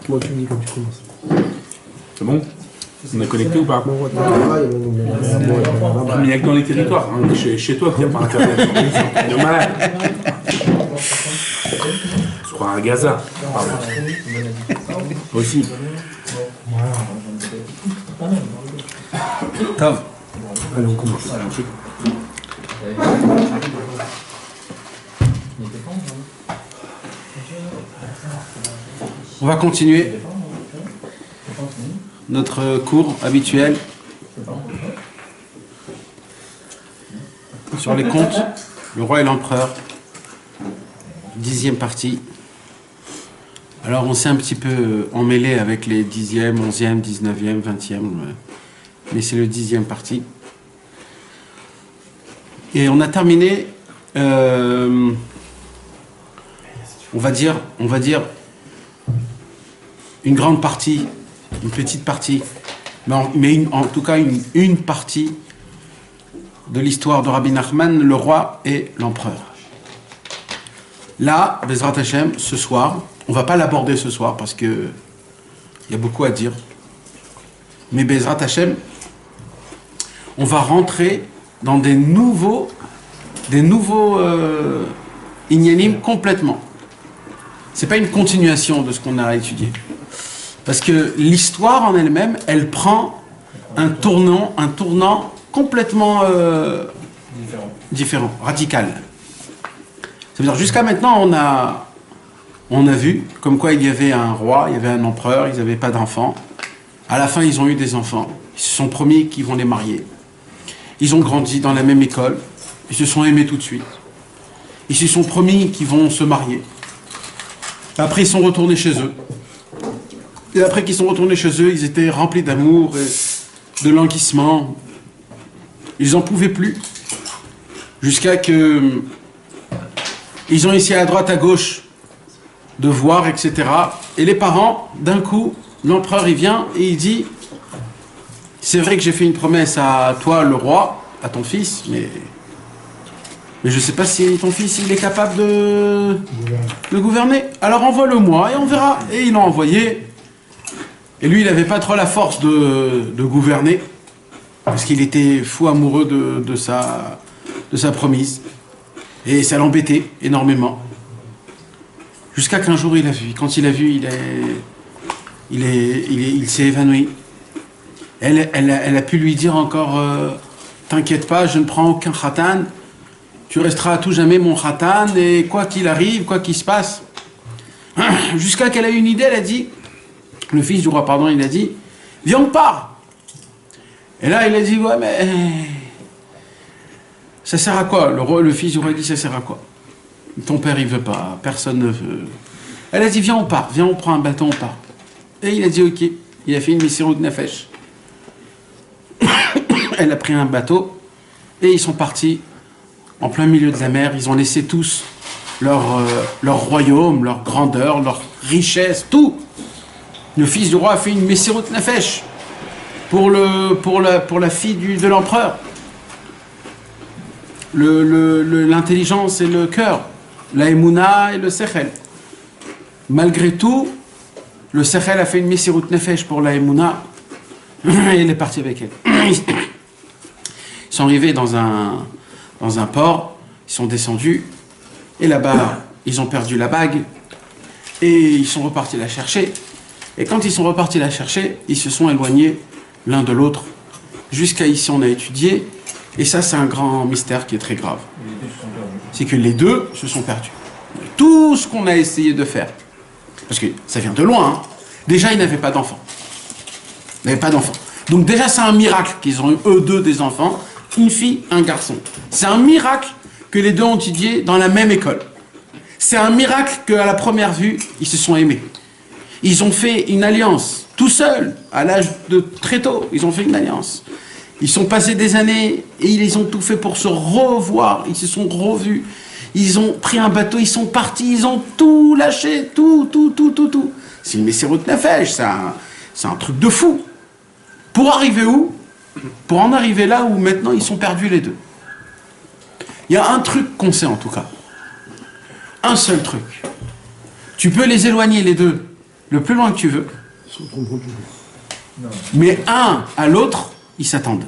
Moi, tu me dis quand tu commences. C'est bon? On est connecté ou pas? Mais il n'y a que dans les territoires. Hein. Chez toi, tu n'as pas internet. Il est malade. Je crois à Gaza. Aussi. Tav. Allez, on commence. On va continuer notre cours habituel sur les contes, le roi et l'empereur, 10e partie. Alors on s'est un petit peu emmêlé avec les 10e, 11e, 19e, 20e, mais c'est le 10e partie. Et on a terminé, on va dire une grande partie, une petite partie, mais en tout cas une partie de l'histoire de Rabbi Nachman, le roi et l'empereur. Là, Bezrat Hashem, ce soir, on ne va pas l'aborder ce soir parce qu'il y a beaucoup à dire, mais Bezrat Hashem, on va rentrer dans des nouveaux inyanim complètement. C'est pas une continuation de ce qu'on a étudié. Parce que l'histoire en elle-même, elle prend un tournant complètement différent, radical. Ça veut dire, jusqu'à maintenant, on a vu comme quoi il y avait un roi, il y avait un empereur, ils n'avaient pas d'enfants. À la fin, ils ont eu des enfants. Ils se sont promis qu'ils vont les marier. Ils ont grandi dans la même école. Ils se sont aimés tout de suite. Ils se sont promis qu'ils vont se marier. Après, ils sont retournés chez eux. Et après qu'ils sont retournés chez eux, ils étaient remplis d'amour et de languissement. Ils n'en pouvaient plus. Jusqu'à que ils ont essayé à droite, à gauche de voir, etc. Et les parents, d'un coup, l'empereur, il vient et il dit: c'est vrai que j'ai fait une promesse à toi, le roi, à ton fils, mais je ne sais pas si ton fils, il est capable de gouverner. Alors envoie-le-moi et on verra. Et ils l'ont envoyé. Et lui, il n'avait pas trop la force de gouverner, parce qu'il était fou amoureux de sa promise. Et ça l'embêtait énormément. Jusqu'à qu'un jour, il a vu. Quand il a vu, il s'est évanoui. Elle a pu lui dire encore t'inquiète pas, je ne prends aucun khatan. Tu resteras à tout jamais mon khatan, et quoi qu'il arrive, quoi qu'il se passe. Jusqu'à qu'elle a eu une idée, elle a dit, le fils du roi, pardon, il a dit, viens, on part. Et là, il a dit, ouais, mais ça sert à quoi? Le fils du roi dit, ça sert à quoi? Ton père, il veut pas, personne ne veut. Elle a dit, viens, on part, viens, on prend un bateau, on part. Et il a dit, ok. Il a fait une Messirut Nefesh. Elle a pris un bateau, et ils sont partis en plein milieu de la mer. Ils ont laissé tous leur royaume, leur grandeur, leur richesse, tout. Le fils du roi a fait une Messirut Nefesh pour la fille de l'empereur. L'intelligence et le cœur, la Emouna et le Sechel. Malgré tout, le Sechel a fait une Messirut Nefesh pour la Emouna et il est parti avec elle. Ils sont arrivés dans un port, ils sont descendus et là-bas, ils ont perdu la bague et ils sont repartis la chercher. Et quand ils sont repartis la chercher, ils se sont éloignés l'un de l'autre. Jusqu'à ici, on a étudié. Et ça, c'est un grand mystère qui est très grave. C'est que les deux se sont perdus. Tout ce qu'on a essayé de faire. Parce que ça vient de loin. Hein. Déjà, ils n'avaient pas d'enfants. Ils n'avaient pas d'enfants. Donc déjà, c'est un miracle qu'ils ont eu, eux deux, des enfants. Une fille, un garçon. C'est un miracle que les deux ont étudié dans la même école. C'est un miracle qu'à la première vue, ils se sont aimés. Ils ont fait une alliance, tout seuls, à l'âge de très tôt, ils ont fait une alliance. Ils sont passés des années et ils ont tout fait pour se revoir, ils se sont revus. Ils ont pris un bateau, ils sont partis, ils ont tout lâché, tout. C'est une Messirut Nefesh, c'est un truc de fou. Pour arriver où? Pour en arriver là où maintenant ils sont perdus les deux. Il y a un truc qu'on sait en tout cas. Un seul truc. Tu peux les éloigner les deux le plus loin que tu veux. Ils se retrouveront toujours. Mais un à l'autre, ils s'attendent.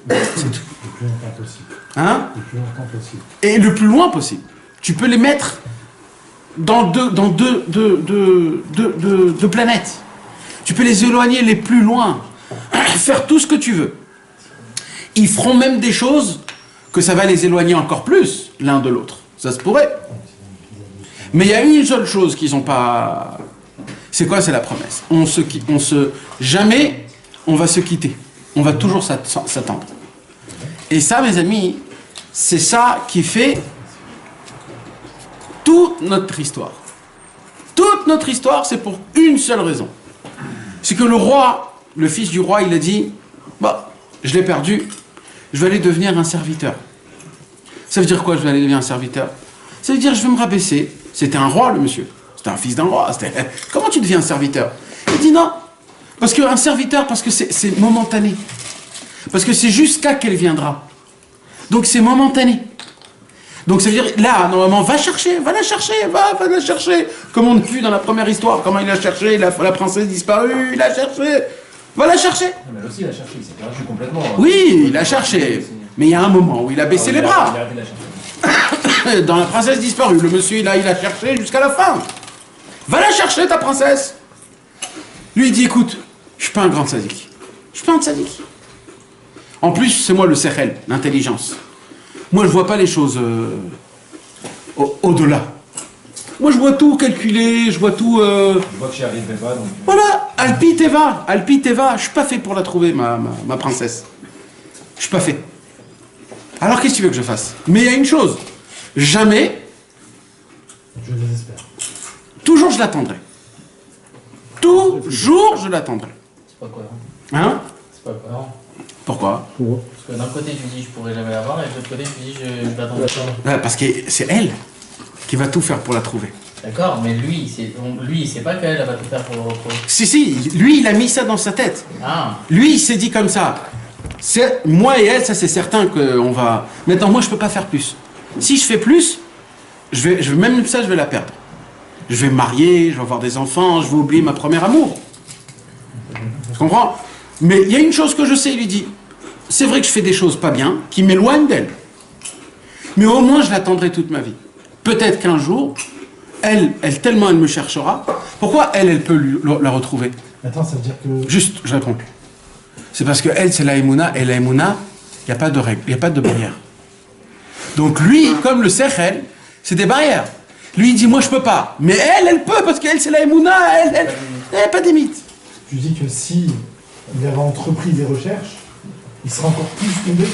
C'est tout. Le plus longtemps possible. Hein? Le plus longtemps possible. Et le plus loin possible. Tu peux les mettre dans deux planètes. Tu peux les éloigner les plus loin. Faire tout ce que tu veux. Ils feront même des choses que ça va les éloigner encore plus l'un de l'autre. Ça se pourrait. Mais il y a une seule chose qu'ils n'ont pas... C'est quoi? C'est la promesse. Jamais on va se quitter. On va toujours s'attendre. Et ça, mes amis, c'est ça qui fait toute notre histoire. Toute notre histoire, c'est pour une seule raison. C'est que le roi, le fils du roi, il a dit, bah, je l'ai perdu, je vais aller devenir un serviteur. Ça veut dire quoi, je vais aller devenir un serviteur? Ça veut dire, je vais me rabaisser. C'était un roi, le monsieur. C'était un fils d'un roi. Comment tu deviens un serviteur? Il dit non. Parce qu'un serviteur, parce que c'est momentané. Parce que c'est jusqu'à qu'elle viendra. Donc c'est momentané. Donc ça veut dire, là, normalement, va la chercher, va la chercher. Comme on a vu dans la première histoire, comment il a cherché, la princesse disparue, il a cherché. Va la chercher. Mais aussi, il a cherché, il s'est perdu complètement. Oui, il a cherché. Mais il y a un moment où il a baissé les bras. Il a arrêté de la chercher. Dans la princesse disparue, le monsieur, là, il a cherché jusqu'à la fin. Va la chercher, ta princesse. Lui, il dit, écoute, je suis pas un grand sadique. Je suis pas un sadique. En plus, c'est moi le sechel, l'intelligence. Moi, je vois pas les choses au-delà. Moi, je vois tout calculé, je vois tout... Je vois que j'y arriverai pas, donc... Voilà, Alpi Teva, je suis pas fait pour la trouver, ma princesse. Je suis pas fait. Alors, qu'est-ce que tu veux que je fasse? Mais il y a une chose, jamais, Je désespère. toujours je l'attendrai. Toujours je l'attendrai. C'est pas cohérent. Hein? C'est pas cohérent. Pourquoi? Parce que d'un côté, tu dis je pourrais jamais l'avoir, et de l'autre côté, tu dis je l'attendrai pas. Parce que c'est elle qui va tout faire pour la trouver. D'accord, mais lui, il sait pas qu'elle va tout faire pour le retrouver. Si, lui, il a mis ça dans sa tête. Ah, Lui, il s'est dit comme ça. Moi et elle, ça c'est certain qu'on va... Maintenant, moi, je peux pas faire plus. Si je fais plus, même ça, je vais la perdre. Je vais me marier, je vais avoir des enfants, je vais oublier ma première amour. Tu comprends? Mais il y a une chose que je sais, il lui dit. C'est vrai que je fais des choses pas bien, qui m'éloignent d'elle. Mais au moins, je l'attendrai toute ma vie. Peut-être qu'un jour, elle tellement elle me cherchera. Pourquoi elle peut la retrouver? Attends, ça veut dire que... Juste, je réponds. C'est parce que elle, c'est la Emouna, et la Emouna, il n'y a pas de règle, il n'y a pas de barrière. Donc lui, comme le Sechel, c'est des barrières. Lui, il dit, moi, je peux pas. Mais elle peut, parce qu'elle, c'est la Emouna, elle n'a pas des mythes. Tu dis que si il avait entrepris des recherches, il serait encore plus tombé.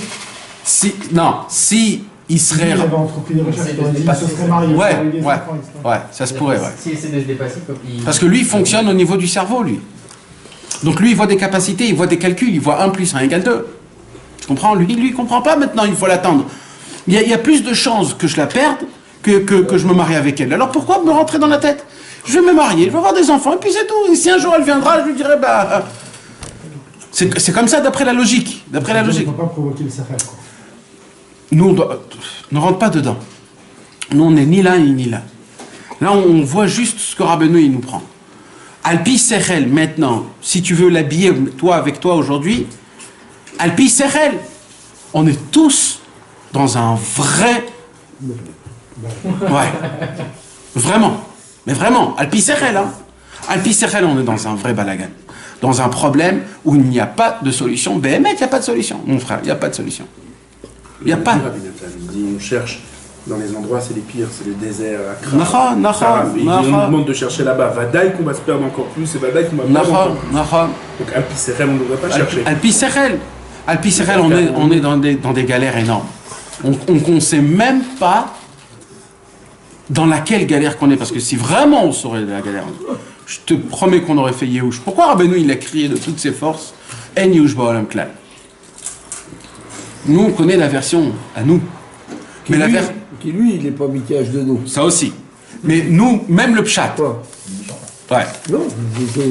Si il Si serait... il avait entrepris des recherches, il aurait dit, pas- il se serait marié. il Ouais, aurait eu des ouais, enfants, etc. ouais, ça se pourrait, ouais. Si essaie de se dépasser, il... Parce que lui, il fonctionne au niveau du cerveau, lui. Donc lui, il voit des capacités, il voit des calculs, il voit 1 + 1 = 2. Tu comprends? Lui, il comprend pas maintenant, il faut l'attendre. Il y a plus de chances que je la perde que je me marie avec elle. Alors pourquoi me rentrer dans la tête? Je vais me marier, je vais avoir des enfants, et puis c'est tout. Et si un jour elle viendra, je lui dirai, bah... C'est comme ça d'après la logique. D'après la logique. Il ne faut pas provoquer le Sahel, quoi. Nous, ne rentre pas dedans. Nous, on n'est ni là ni là. Là, on voit juste ce que Rabbeinu, il nous prend. Alpi Sechel, maintenant, si tu veux l'habiller, toi, avec toi, aujourd'hui, Alpi Sechel, on est tous dans un vrai... Ouais. Vraiment. Mais vraiment, Alpi Sechel, hein. Alpi Sechel, on est dans un vrai balagan. Dans un problème où il n'y a pas de solution. Béhémet, il n'y a pas de solution, mon frère, il n'y a pas de solution. Il n'y a pas. Il dit, on cherche dans les endroits, c'est les pires, c'est le désert, Nacha, il nous demande de chercher là-bas. Vadaï qu'on va se perdre encore plus, et Vadaï qu'on va perdre encore plus. Donc Alpi Sechel, on ne devrait pas chercher. Alpi Sechel, on est dans des galères énormes. On ne sait même pas dans laquelle galère qu'on est. Parce que si vraiment on saurait la galère, je te promets qu'on aurait fait Yehush. Pourquoi Rabbeinu, il a crié de toutes ses forces En Yehush Ba'olam Klal. Nous, on connaît la version à nous. Mais la version... Qui lui, il n'est pas Mikash de nous. Ça aussi. Mais nous, même le Pshat. Quoi? Ouais. Non,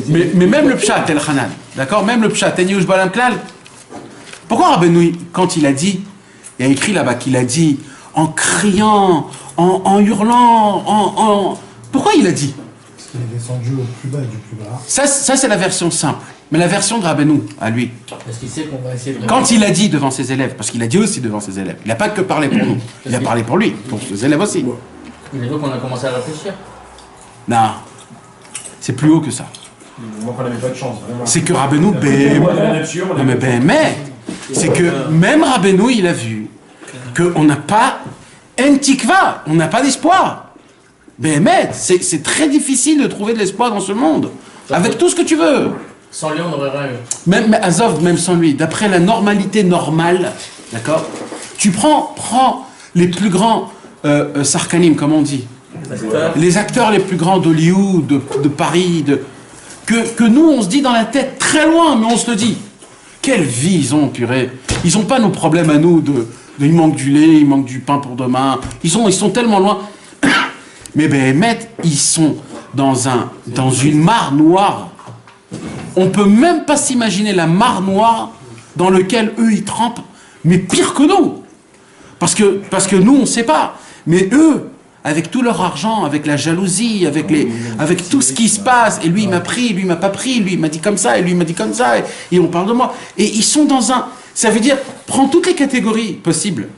Mais même le Pshat, El Hanan. D'accord? Même le Pshat, En Yehush Ba'olam Klal. Pourquoi Rabbeinu, quand il a dit, il y a écrit là-bas qu'il a dit en criant, en hurlant, pourquoi il a dit? qu'il est descendu au plus bas du plus bas. Ça c'est la version simple. Mais la version de Rabbeinu, à lui, Parce qu'il sait qu'on va essayer de... quand il a dit devant ses élèves, parce qu'il a dit aussi devant ses élèves, il n'a pas que parlé pour nous, il a parlé pour lui, pour ses élèves aussi. Il a dit qu'on a commencé à réfléchir. Non, c'est plus haut que ça. Moi, on n'avait pas de chance, vraiment. C'est que Rabbeinu, non mais c'est que même Rabbeinu, il a vu qu'on n'a pas un tikva, on n'a pas d'espoir. Béhémet, c'est très difficile de trouver de l'espoir dans ce monde, avec tout ce que tu veux. Sans lui, on n'aurait rien eu. Même Azov, même sans lui, d'après la normalité normale, d'accord, tu prends les plus grands sarkanim, comme on dit, les acteurs les plus grands d'Hollywood, de Paris, que nous, on se dit dans la tête, très loin, mais on se le dit. Quelle vie ils ont, purée. Ils n'ont pas nos problèmes à nous, il manque du lait, il manque du pain pour demain. Ils sont tellement loin. Mais Béhémet, ils sont dans une mare noire. On peut même pas s'imaginer la mare noire dans laquelle eux, ils trempent, mais pire que nous. Parce que nous, on ne sait pas. Mais eux, avec tout leur argent, avec la jalousie, avec tout ce qui se passe, et lui il m'a pris, lui il m'a pas pris, lui il m'a dit comme ça, et lui il m'a dit comme ça, et on parle de moi. Et ils sont dans ça veut dire, prends toutes les catégories possibles.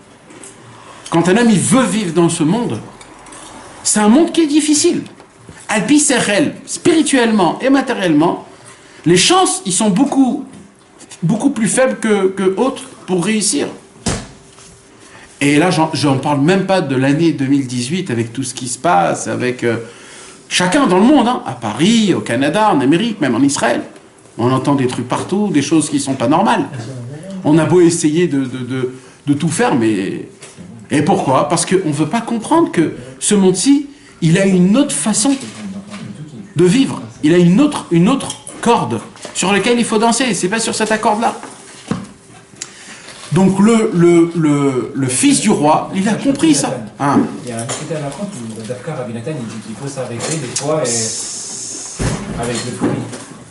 Quand un homme il veut vivre dans ce monde, c'est un monde qui est difficile. Alpi Serel, spirituellement et matériellement, les chances, ils sont beaucoup plus faibles que autres pour réussir. Et là, j'en parle même pas de l'année 2018 avec tout ce qui se passe, avec chacun dans le monde, hein, à Paris, au Canada, en Amérique, même en Israël. On entend des trucs partout, des choses qui sont pas normales. On a beau essayer de tout faire, mais... Et pourquoi? Parce qu'on ne veut pas comprendre que ce monde-ci, il a une autre façon de vivre. Il a une autre corde sur laquelle il faut danser. C'est pas sur cette corde-là. Donc le fils du roi, il a compris ça. Hein. Il y a un côté à la fin où Dafka Rabbi Nathan il dit qu'il faut s'arrêter des fois avec le fruit.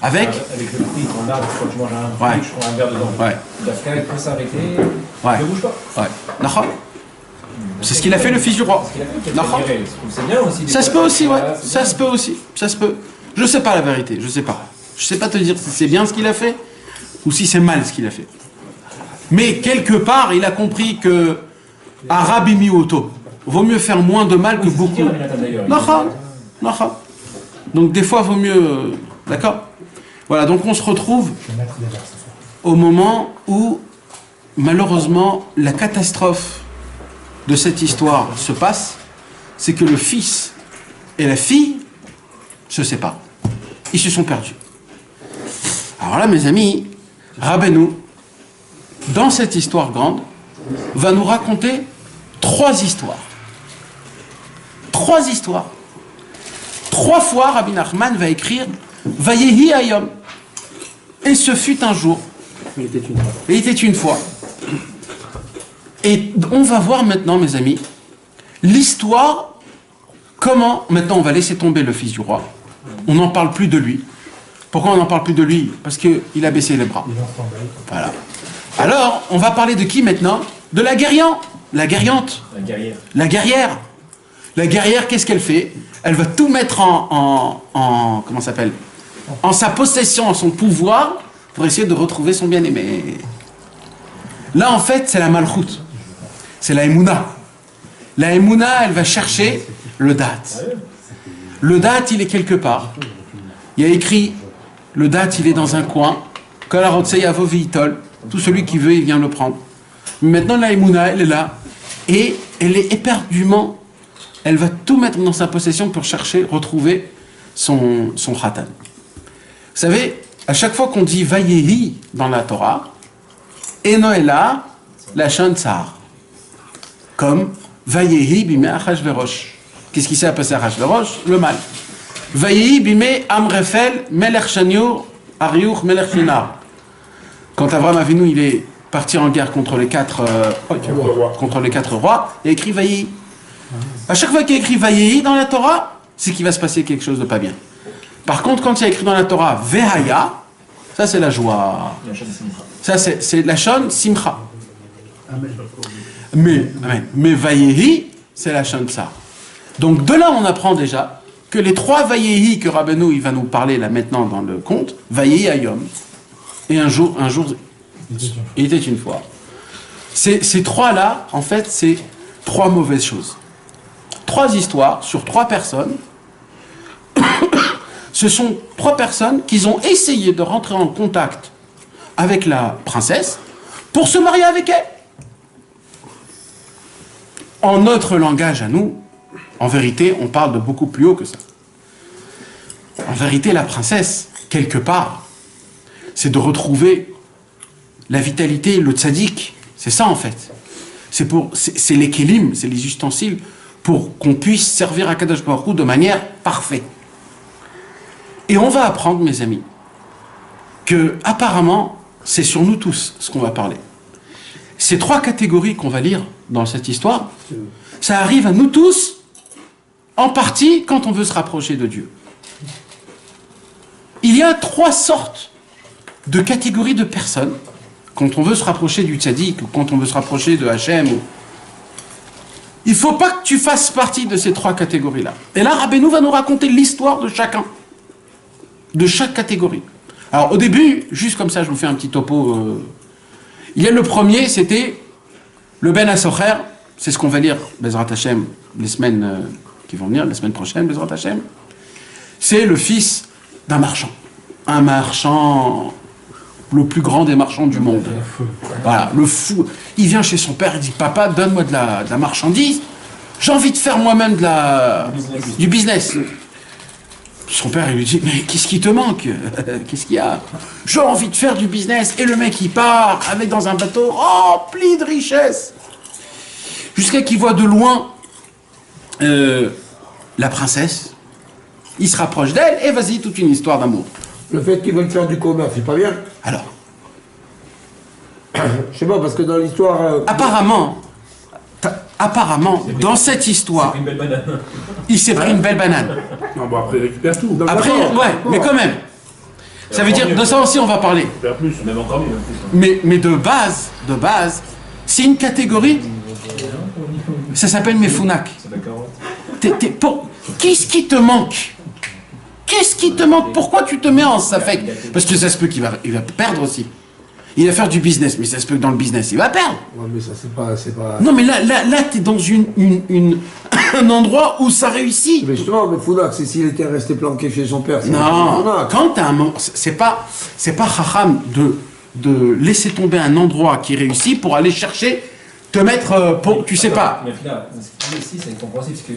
Avec le fruit, ton arbre, quand tu manges un fruit, ouais. je prends un verre dedans. Ouais. Dafka, il faut s'arrêter, ouais. ne bouge pas. Ouais. D'accord. C'est ce qu'il a fait le fils du roi. C'est bien aussi. Ça se peut aussi, ouais. Ça se peut aussi. Ça se peut. Je sais pas la vérité, je sais pas. Je sais pas te dire si c'est bien ce qu'il a fait ou si c'est mal ce qu'il a fait. Mais quelque part, il a compris que Arabi Mioto, vaut mieux faire moins de mal que beaucoup. Donc des fois, vaut mieux. D'accord? Voilà, donc on se retrouve au moment où, malheureusement, la catastrophe de cette histoire se passe, c'est que le fils et la fille se séparent. Ils se sont perdus. Alors là, mes amis, Rabbeinu, dans cette histoire grande, va nous raconter 3 histoires. 3 histoires. 3 fois, Rabbi Nachman va écrire Vayehi Hayom. Et ce fut un jour. Il était une fois. Et il était une fois. Et on va voir maintenant, mes amis, l'histoire, comment, maintenant on va laisser tomber le fils du roi. On n'en parle plus de lui. Pourquoi on n'en parle plus de lui? Parce qu'il a baissé les bras. Voilà. Alors, on va parler de qui maintenant? De la guerriante. La guerriante. La guerrière. La guerrière. La guerrière, qu'est-ce qu'elle fait? Elle va tout mettre comment ça s'appelle? En sa possession, en son pouvoir, pour essayer de retrouver son bien-aimé. Là, en fait, c'est la malchoute. C'est la Emouna. La Emouna, elle va chercher le date. Le date, il est quelque part. Il y a écrit, le date, il est dans un coin. Tout celui qui veut, il vient le prendre. Mais maintenant, la Emouna, elle est là. Et elle est éperdument, elle va tout mettre dans sa possession pour chercher, retrouver son khatan. Vous savez, à chaque fois qu'on dit Vayehi dans la Torah, Eno Ela, la Tsar. Comme Vayehi bime Achashverosh. Qu'est-ce qui s'est passé à Achashverosh? Le mal. Vayehi bime Amrefel melech Shaniur Ariuch melech Shinar. Quand Abraham Avinu il est parti en guerre contre les 4 rois, il a écrit Vayehi. À chaque fois qu'il y a écrit Vayehi dans la Torah, c'est qu'il va se passer quelque chose de pas bien. Par contre, quand il y a écrit dans la Torah Vehaya, ça c'est la joie. Ça c'est la Shon Simcha. Mais Vayehi, c'est la Shon Tsar. Donc de là on apprend déjà que les 3 Vayehi que Rabbeinu il va nous parler là maintenant dans le conte, Vayehi Ayom, et un jour, il était une fois. Ces 3-là, en fait, c'est 3 mauvaises choses. 3 histoires sur 3 personnes. Ce sont 3 personnes qui ont essayé de rentrer en contact avec la princesse pour se marier avec elle. En notre langage à nous, en vérité, on parle de beaucoup plus haut que ça. En vérité, la princesse, quelque part, c'est de retrouver la vitalité, le tzaddik. C'est ça, en fait. C'est les kélim, c'est les ustensiles pour qu'on puisse servir à Kadosh Baruch Hu de manière parfaite. Et on va apprendre, mes amis, que apparemment, c'est sur nous tous ce qu'on va parler. Ces 3 catégories qu'on va lire dans cette histoire, ça arrive à nous tous, en partie, quand on veut se rapprocher de Dieu. Il y a 3 sortes de catégories de personnes, quand on veut se rapprocher du tzaddik, ou quand on veut se rapprocher de Hachem. Il ne faut pas que tu fasses partie de ces 3 catégories-là. Et là, Rabbeinu va nous raconter l'histoire de chacun, de chaque catégorie. Alors, au début, juste comme ça, je vous fais un petit topo. Il y a le premier, c'était le Ben Asocher. C'est ce qu'on va lire, Bezrat Hashem, les semaines qui vont venir, la semaine prochaine, Bezrat Hashem. C'est le fils d'un marchand. Un marchand, le plus grand des marchands du monde. Voilà, le fou. Il vient chez son père, il dit, papa, donne-moi de la marchandise. J'ai envie de faire moi-même du business. Son père, il lui dit, mais qu'est-ce qui te manque? Qu'est-ce qu'il y a? J'ai envie de faire du business. Et le mec, il part avec dans un bateau rempli de richesses. Jusqu'à qu'il voit de loin la princesse. Il se rapproche d'elle et vas-y, toute une histoire d'amour. Le fait qu'ils veulent faire du commerce, c'est pas bien. Alors, Je sais pas, parce que dans l'histoire... apparemment, dans cette histoire, Une belle banane. il s'est pris une belle banane. Non, bon, après, il récupère tout. Non, Après, d'accord, ouais, d'accord. mais quand même. Ça veut dire, de ça aussi on va parler. Il récupère plus. Même encore mieux. En plus. Mais de base, c'est une catégorie, ça s'appelle Mefounak. Ça fait 40. Qu'est-ce qui te manque? Qu'est-ce qui te manque? Pourquoi tu te mets en safek? Parce que ça se peut qu'il va perdre aussi. Il va faire du business, mais ça se peut que dans le business, il va perdre. Ouais, mais ça, c'est pas... Non, mais là t'es dans un endroit où ça réussit. Mais justement, mais Founak, c'est s'il était resté planqué chez son père. Non, Founak. quand t'as un... C'est pas chacham de laisser tomber un endroit qui réussit pour aller chercher, te mettre pour... Tu sais pas. Mais là, ce qu'il dit ici, c'est incompréhensible, parce que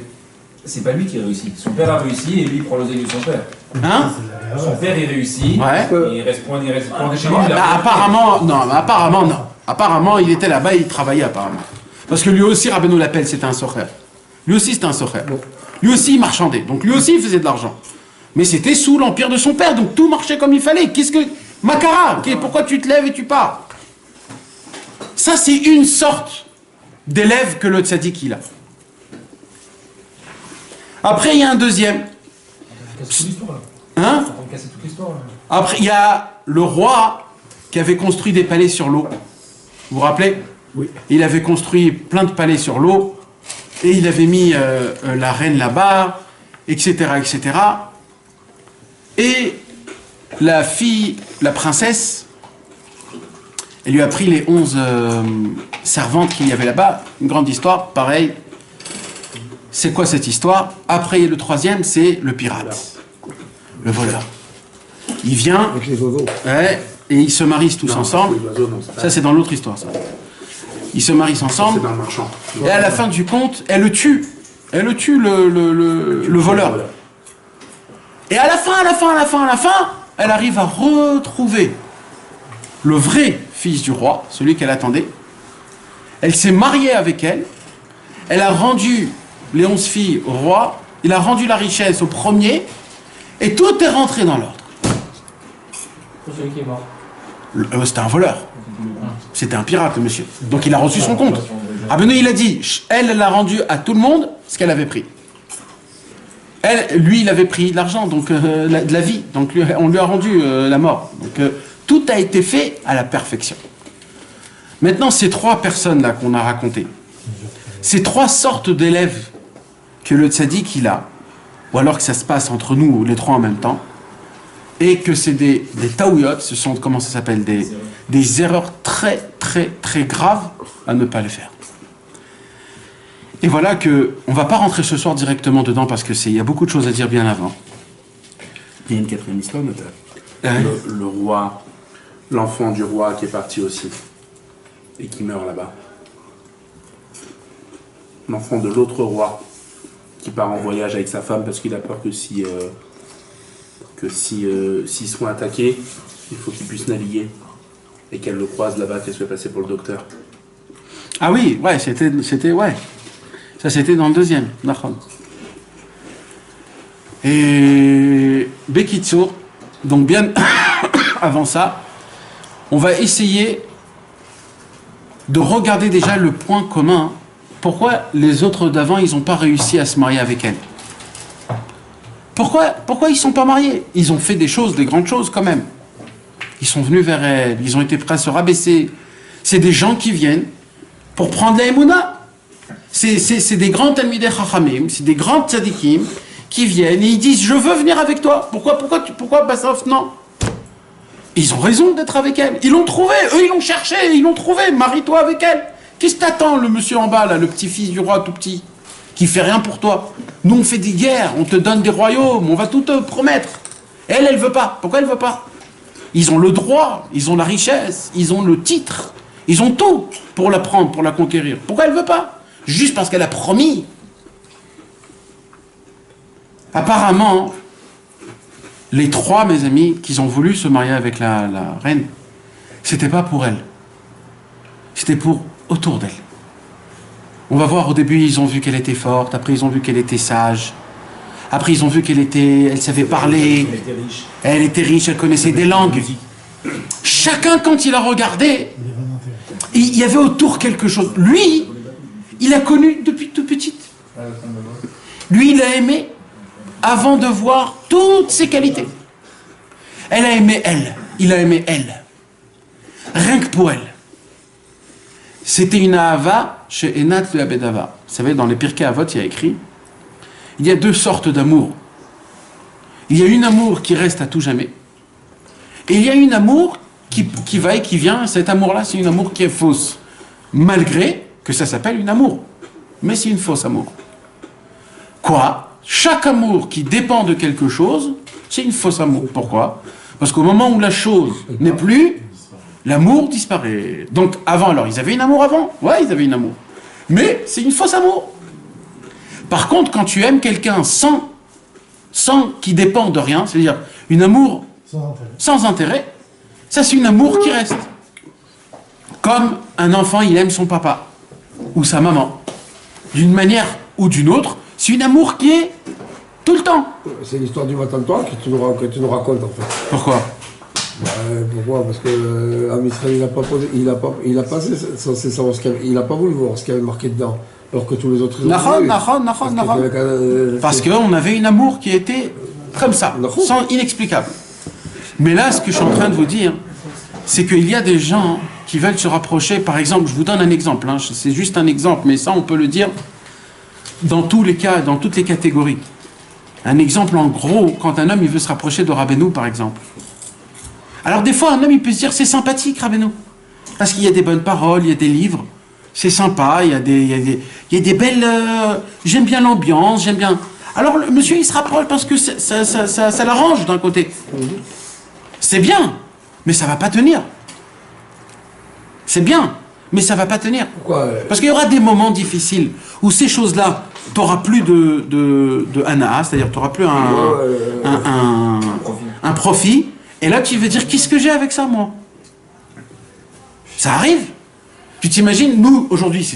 c'est pas lui qui réussit. Son père a réussi et lui il prend l'oseille de son père. Hein? Son père il réussit, Ouais. et il reste point chez lui. il a Bah, rien apparemment, non. Apparemment, il était là-bas, il travaillait apparemment. Parce que lui aussi, Rabbeinu l'appelle, c'était un socher. Lui aussi, c'était un socher. Lui aussi, il marchandait. Donc lui aussi, il faisait de l'argent. Mais c'était sous l'empire de son père, donc tout marchait comme il fallait. Qu'est-ce que... Makara, pourquoi tu te lèves et tu pars? Ça, c'est une sorte d'élève que le tzaddik, il a. Après, il y a un deuxième. fait. Toute l'histoire là. Hein? On va casser toute l'histoire là. Après, il y a le roi qui avait construit des palais sur l'eau. Vous vous rappelez? Oui. Il avait construit plein de palais sur l'eau et il avait mis la reine là-bas, etc., etc. Et la fille, la princesse, elle lui a pris les 11 servantes qu'il y avait là-bas. Une grande histoire, pareil. C'est quoi cette histoire? Après, le troisième, c'est le pirate, le voleur. Il vient, Avec les oiseaux. ouais, et ils se marient tous Non, ensemble. les oiseaux, non, c'est pas- Ça, c'est dans l'autre histoire, ça. Ils se marient c'est ensemble, dans le marchand. et à la fin du compte, elle le tue. Elle le tue, le voleur. Et à la fin, elle arrive à retrouver le vrai fils du roi, celui qu'elle attendait. Elle s'est mariée avec elle. Elle a rendu les 11 filles au roi. Il a rendu la richesse au premier. Et tout est rentré dans l'ordre. Pour celui qui est mort. C'était un voleur. C'était un pirate, le monsieur. Donc il a reçu son compte. Rabbeinu, il a dit, elle a rendu à tout le monde ce qu'elle avait pris. Lui, il avait pris de l'argent, donc de la vie. Donc on lui a rendu la mort. Donc tout a été fait à la perfection. Maintenant, ces 3 personnes-là qu'on a racontées, ces 3 sortes d'élèves que le tzaddik il a, ou alors que ça se passe entre nous, les trois en même temps, et que c'est des taouyotes, ce sont, comment ça s'appelle, des erreurs très, très, très graves à ne pas les faire. Et voilà que, on va pas rentrer ce soir directement dedans, parce que il y a beaucoup de choses à dire bien avant. Il y a une quatrième histoire, le roi, l'enfant du roi qui est parti aussi, et qui meurt là-bas. L'enfant de l'autre roi, qui part en voyage avec sa femme, parce qu'il a peur que s'ils sont attaqués, il faut qu'il puisse naviguer. Et qu'elle le croise là-bas, qu'elle soit passée pour le docteur. Ah oui, ouais, c'était ouais. Ça, c'était dans le deuxième. Et Bekitsour, donc bien avant ça, on va essayer de regarder déjà le point commun. Pourquoi les autres d'avant, ils n'ont pas réussi à se marier avec elle? Pourquoi ils ne sont pas mariés? Ils ont fait des choses, des grandes choses quand même. Ils sont venus vers elle, ils ont été prêts à se rabaisser. C'est des gens qui viennent pour prendre la Emouna. C'est des grands Talmidei Chachamim, c'est des grands tzadikim qui viennent et ils disent « Je veux venir avec toi. » Pourquoi Bassof, non? Ils ont raison d'être avec elle. Ils l'ont trouvé, eux ils l'ont cherché, ils l'ont trouvé. Marie-toi avec elle. Qu'est-ce que t'attends, le monsieur en bas, là, le petit-fils du roi tout petit, qui fait rien pour toi? Nous, on fait des guerres, on te donne des royaumes, on va tout te promettre. Elle veut pas. Pourquoi elle veut pas? Ils ont le droit, ils ont la richesse, ils ont le titre, ils ont tout pour la prendre, pour la conquérir. Pourquoi elle veut pas? Juste parce qu'elle a promis. Apparemment, les trois, mes amis, qui ont voulu se marier avec la reine, c'était pas pour elle. C'était pour autour d'elle. On va voir, au début, ils ont vu qu'elle était forte, après ils ont vu qu'elle était sage, après ils ont vu elle savait parler, elle était riche, elle connaissait des langues. Chacun, quand il a regardé, il y avait autour quelque chose. Lui, il a connu depuis toute petite. Lui, il a aimé avant de voir toutes ses qualités. Elle a aimé elle. Il a aimé elle. Rien que pour elle. C'était une ahava chez Enat le Abedava. Vous savez, dans les Pirkei Avot, il y a écrit, il y a deux sortes d'amour. Il y a une amour qui reste à tout jamais. Et il y a une amour qui va et qui vient. Cet amour-là, c'est une amour qui est fausse. Malgré que ça s'appelle une amour. Mais c'est une fausse amour. Quoi? Chaque amour qui dépend de quelque chose, c'est une fausse amour. Pourquoi? Parce qu'au moment où la chose n'est plus, l'amour disparaît. Donc avant, alors, ils avaient une amour avant? Ouais, ils avaient une amour. Mais c'est une fausse amour. Par contre, quand tu aimes quelqu'un sans qui dépend de rien, c'est-à-dire une amour sans intérêt, ça c'est une amour qui reste. Comme un enfant, il aime son papa ou sa maman. D'une manière ou d'une autre, c'est une amour qui est tout le temps. C'est l'histoire du Matan Torah que tu nous racontes en fait. Pourquoi? Pourquoi? Parce que Amisraël, il a passé censé savoir il n'a pas voulu voir ce qu'il y avait marqué dedans. Alors que tous les autres... Parce qu'on avait une amour qui était comme ça, inexplicable. Mais là, ce que je suis en train de vous dire, c'est qu'il y a des gens qui veulent se rapprocher. Par exemple, je vous donne un exemple, hein, c'est juste un exemple, mais ça, on peut le dire dans tous les cas, dans toutes les catégories. Un exemple, en gros, quand un homme il veut se rapprocher de Rabbeinu, par exemple. Alors, des fois, un homme, il peut se dire, c'est sympathique, Rabbeinu. Parce qu'il y a des bonnes paroles, il y a des livres. C'est sympa, il y a des belles... j'aime bien l'ambiance, j'aime bien... Alors le monsieur il se rapproche parce que ça l'arrange d'un côté. C'est bien, mais ça va pas tenir. C'est bien, mais ça va pas tenir. Pourquoi? Parce qu'il y aura des moments difficiles où ces choses-là, tu n'auras plus de hana, c'est-à-dire tu n'auras plus un profit. Et là tu vas dire, qu'est-ce que j'ai avec ça moi? Ça arrive. Tu t'imagines, nous, aujourd'hui,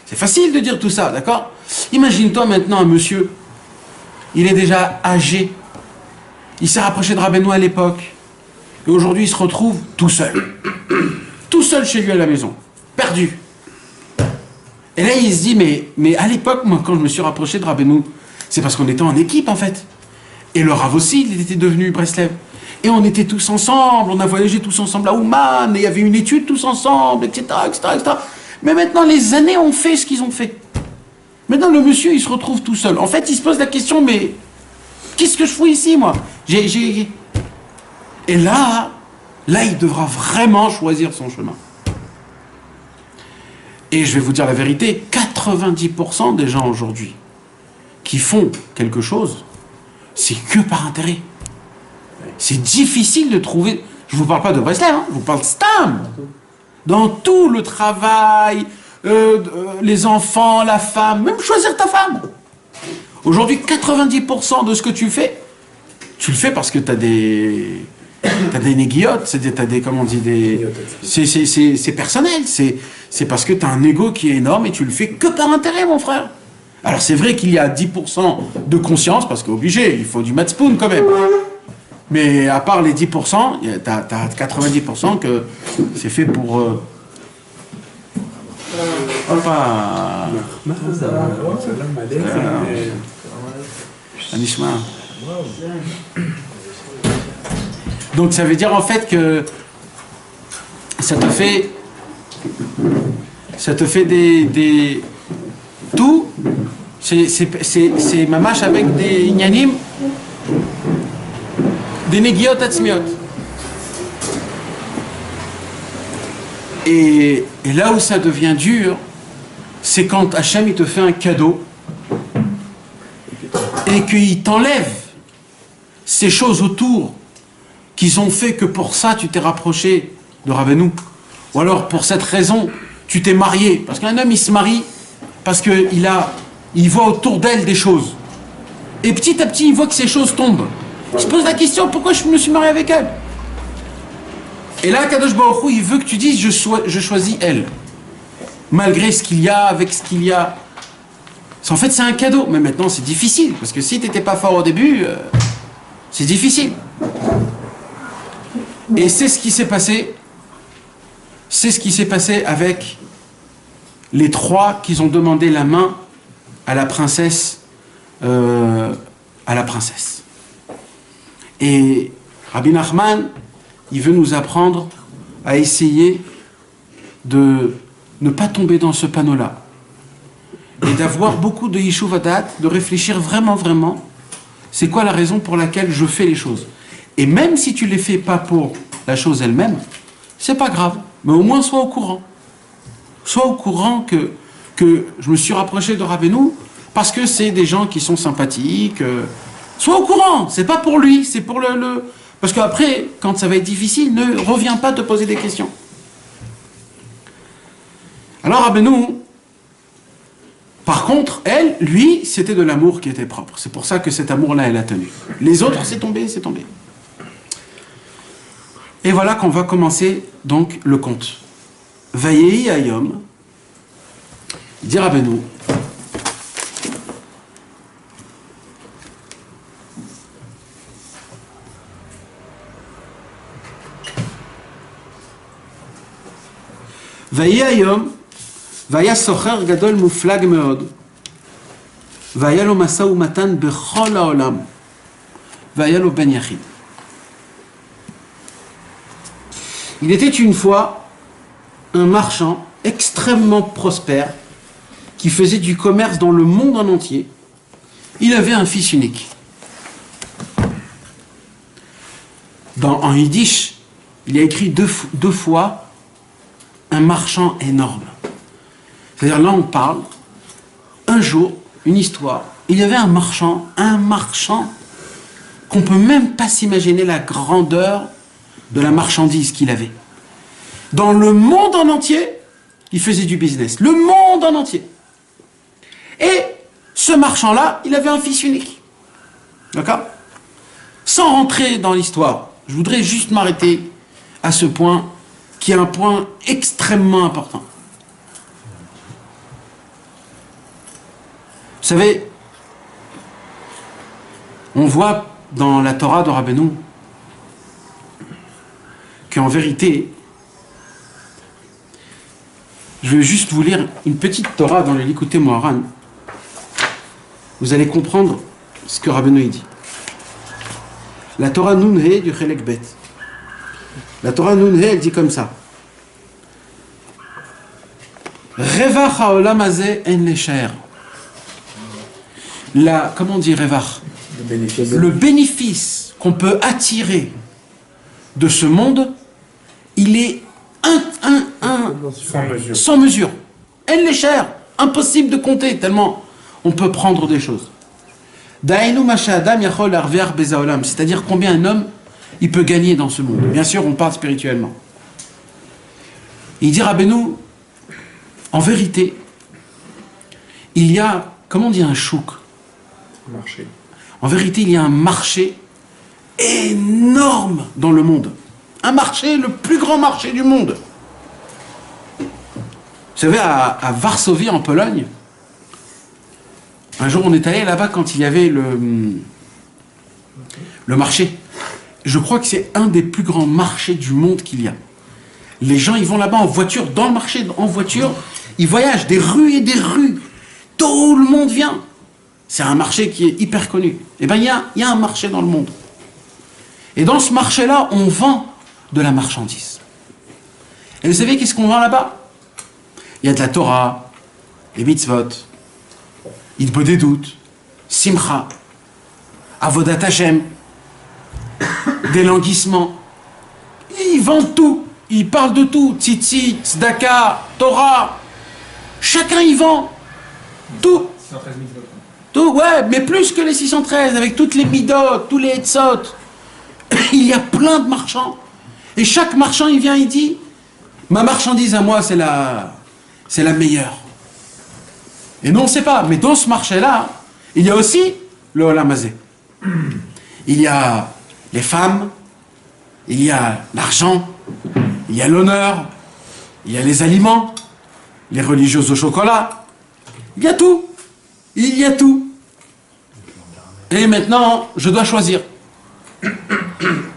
c'est facile de dire tout ça, d'accord? Imagine-toi maintenant un monsieur, il est déjà âgé, il s'est rapproché de Rabbeinu à l'époque, et aujourd'hui il se retrouve tout seul chez lui à la maison, perdu. Et là il se dit, mais à l'époque, moi, quand je me suis rapproché de Rabbeinu, c'est parce qu'on était en équipe en fait. Et le Rav aussi, il était devenu Breslev. Et on était tous ensemble, on a voyagé tous ensemble à Ouman, et il y avait une étude tous ensemble, etc., etc., etc. Mais maintenant, les années ont fait ce qu'ils ont fait. Maintenant, le monsieur, il se retrouve tout seul. En fait, il se pose la question, mais Qu'est-ce que je fous ici, moi? Et là, il devra vraiment choisir son chemin. Et je vais vous dire la vérité, 90% des gens aujourd'hui qui font quelque chose, c'est que par intérêt. C'est difficile de trouver... Je ne vous parle pas de Breslev, je vous parle de Stam. Dans tout le travail, les enfants, la femme, même choisir ta femme. Aujourd'hui, 90% de ce que tu le fais parce que tu as des... T'as des néguillotes, t'as des, comment on dit, c'est personnel, c'est parce que t'as un ego qui est énorme et tu le fais que par intérêt, mon frère. Alors c'est vrai qu'il y a 10% de conscience, parce qu'obligé, il faut du matspoon quand même. Mais à part les 10%, t'as 90% que c'est fait pour... Anishma. Donc ça veut dire en fait que ça te fait des tout, c'est mamash avec des ignanim, des negiot atzmiot. Et là où ça devient dur, c'est quand Hachem il te fait un cadeau et qu'il t'enlève ces choses autour qu'ils ont fait que pour ça tu t'es rapproché de Rabbeinu. Ou alors pour cette raison tu t'es marié. Parce qu'un homme il se marie parce qu'il voit autour d'elle des choses. Et petit à petit il voit que ces choses tombent. Il se pose la question, pourquoi je me suis marié avec elle? Et là Kadosh Baruch Hu il veut que tu dises je choisis elle. Malgré ce qu'il y a, avec ce qu'il y a. En fait c'est un cadeau. Mais maintenant c'est difficile. Parce que si tu n'étais pas fort au début, c'est difficile. Et c'est ce qui s'est passé. C'est ce qui s'est passé avec les trois qui ont demandé la main à la princesse. Et Rabbi Nachman, il veut nous apprendre à essayer de ne pas tomber dans ce panneau-là. Et d'avoir beaucoup de Yishuv Hadat, de réfléchir vraiment, c'est quoi la raison pour laquelle je fais les choses. Et même si tu ne les fais pas pour la chose elle-même, c'est pas grave. Mais au moins sois au courant. Sois au courant que je me suis rapproché de Rabbeinu parce que c'est des gens qui sont sympathiques. Sois au courant. C'est pas pour lui, c'est pour le... Parce qu'après, quand ça va être difficile, ne reviens pas te poser des questions. Alors Rabbeinu, par contre, elle, lui, c'était de l'amour qui était propre. C'est pour ça que cet amour-là, elle a tenu. Les autres, c'est tombé. Et voilà qu'on va commencer donc le conte. Vayehi Hayom, dit Rabbeinu, Vayehi Hayom, Vaya socher gadol muflag meod, Vaya lo masa umatan bechol haolam, Vaya lo ben yachid. Il était une fois un marchand extrêmement prospère qui faisait du commerce dans le monde en entier. Il avait un fils unique. En yiddish, il y a écrit deux fois un marchand énorme. C'est-à-dire là on parle, un jour, une histoire, il y avait un marchand qu'on ne peut même pas s'imaginer la grandeur de la marchandise qu'il avait. Dans le monde en entier, il faisait du business. Le monde en entier. Et ce marchand-là, il avait un fils unique. D'accord? Sans rentrer dans l'histoire, je voudrais juste m'arrêter à ce point, qui est un point extrêmement important. Vous savez, on voit dans la Torah de Rabbeinu qu'en vérité, je vais juste vous lire une petite Torah dans le Likutei Moharan. Vous allez comprendre ce que Rabbeinu dit. La Torah Nun-He du Chelek Bet. La Torah Nun-He, elle dit comme ça. Revach haolam hazeh en lesher. Comment on dit Revach? Le bénéfice qu'on peut attirer de ce monde, il est Sans mesure. sans mesure. Elle est chère, impossible de compter, tellement on peut prendre des choses. C'est-à-dire combien un homme il peut gagner dans ce monde. Bien sûr, on parle spirituellement. Il dit Rabbeinu, en vérité, il y a, comment on dit un chouk? Marché. En vérité, il y a un marché énorme dans le monde. Un marché, le plus grand marché du monde. Vous savez, à Varsovie, en Pologne, un jour on est allé là-bas quand il y avait le marché. Je crois que c'est un des plus grands marchés du monde qu'il y a. Les gens, ils vont là-bas en voiture, dans le marché, en voiture, ils voyagent des rues et des rues. Tout le monde vient. C'est un marché qui est hyper connu. Eh bien, il y a un marché dans le monde. Et dans ce marché-là, on vend de la marchandise. Et vous savez qu'est-ce qu'on vend là-bas? Il y a de la Torah, les mitzvot, Hitbodedut, Simcha, Avodat Hashem, des languissements. Ils vendent tout. Ils parlent de tout. Tzitzit, Tzedaka, Torah. Chacun y vend tout. 613 000 votes. Tout, ouais, mais plus que les 613, avec toutes les midot, tous les etzot. Il y a plein de marchands. Et chaque marchand, il vient, il dit, ma marchandise à moi, c'est la meilleure. Et nous, on ne sait pas. Mais dans ce marché-là, il y a aussi le Olam Hazé. Il y a les femmes, il y a l'argent, il y a l'honneur, il y a les aliments, les religieuses au chocolat. Il y a tout. Il y a tout. Et maintenant, je dois choisir.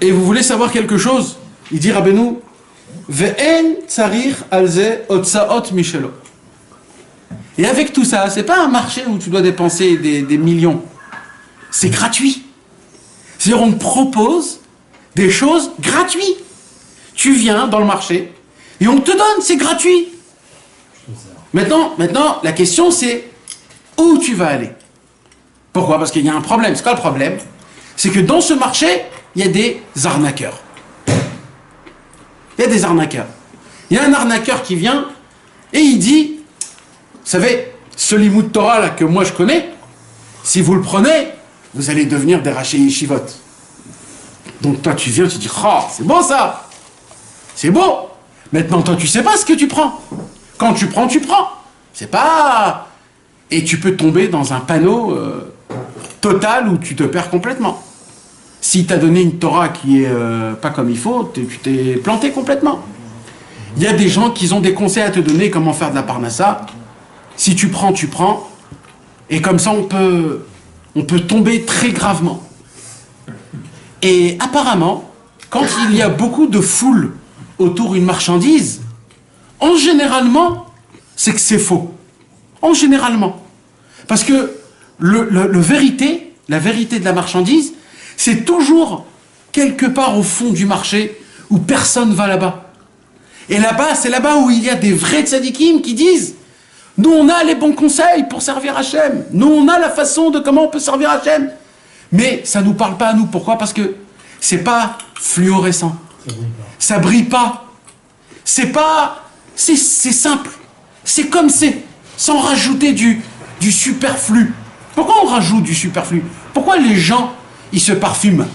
Et vous voulez savoir quelque chose? Il dit Rabbeinu, Ve'en tsarich alze otsaot michelo. Et avec tout ça, c'est pas un marché où tu dois dépenser des millions. C'est gratuit. C'est-à-dire, on te propose des choses gratuites. Tu viens dans le marché et on te donne, c'est gratuit. Maintenant, la question c'est où tu vas aller. Pourquoi? Parce qu'il y a un problème. C'est quoi le problème? C'est que dans ce marché, il y a des arnaqueurs. Il y a des arnaqueurs. Il y a un arnaqueur qui vient et il dit, vous savez, ce Limoud Torah là que moi je connais, si vous le prenez, vous allez devenir des rachés yeshivot. Donc toi tu viens, tu dis, oh, c'est beau ça. C'est beau. Maintenant toi tu sais pas ce que tu prends. Quand tu prends, tu prends. C'est pas... Et tu peux tomber dans un panneau total où tu te perds complètement. Si tu as donné une Torah qui est pas comme il faut, tu t'es planté complètement. Il y a des gens qui ont des conseils à te donner comment faire de la parnassa. Si tu prends, tu prends. Et comme ça, on peut tomber très gravement. Et apparemment, quand il y a beaucoup de foule autour d'une marchandise, en généralement, c'est que c'est faux. En généralement. Parce que la vérité de la marchandise, c'est toujours quelque part au fond du marché où personne va là-bas. Et là-bas, c'est là-bas où il y a des vrais tzadikim qui disent « Nous, on a les bons conseils pour servir Hachem. Nous, on a la façon de comment on peut servir Hachem. » Mais ça ne nous parle pas à nous. Pourquoi? Parce que c'est pas fluorescent. Ça brille pas. C'est pas... C'est simple. C'est comme c'est. Sans rajouter du superflu. Pourquoi on rajoute du superflu? Pourquoi les gens, ils se parfument?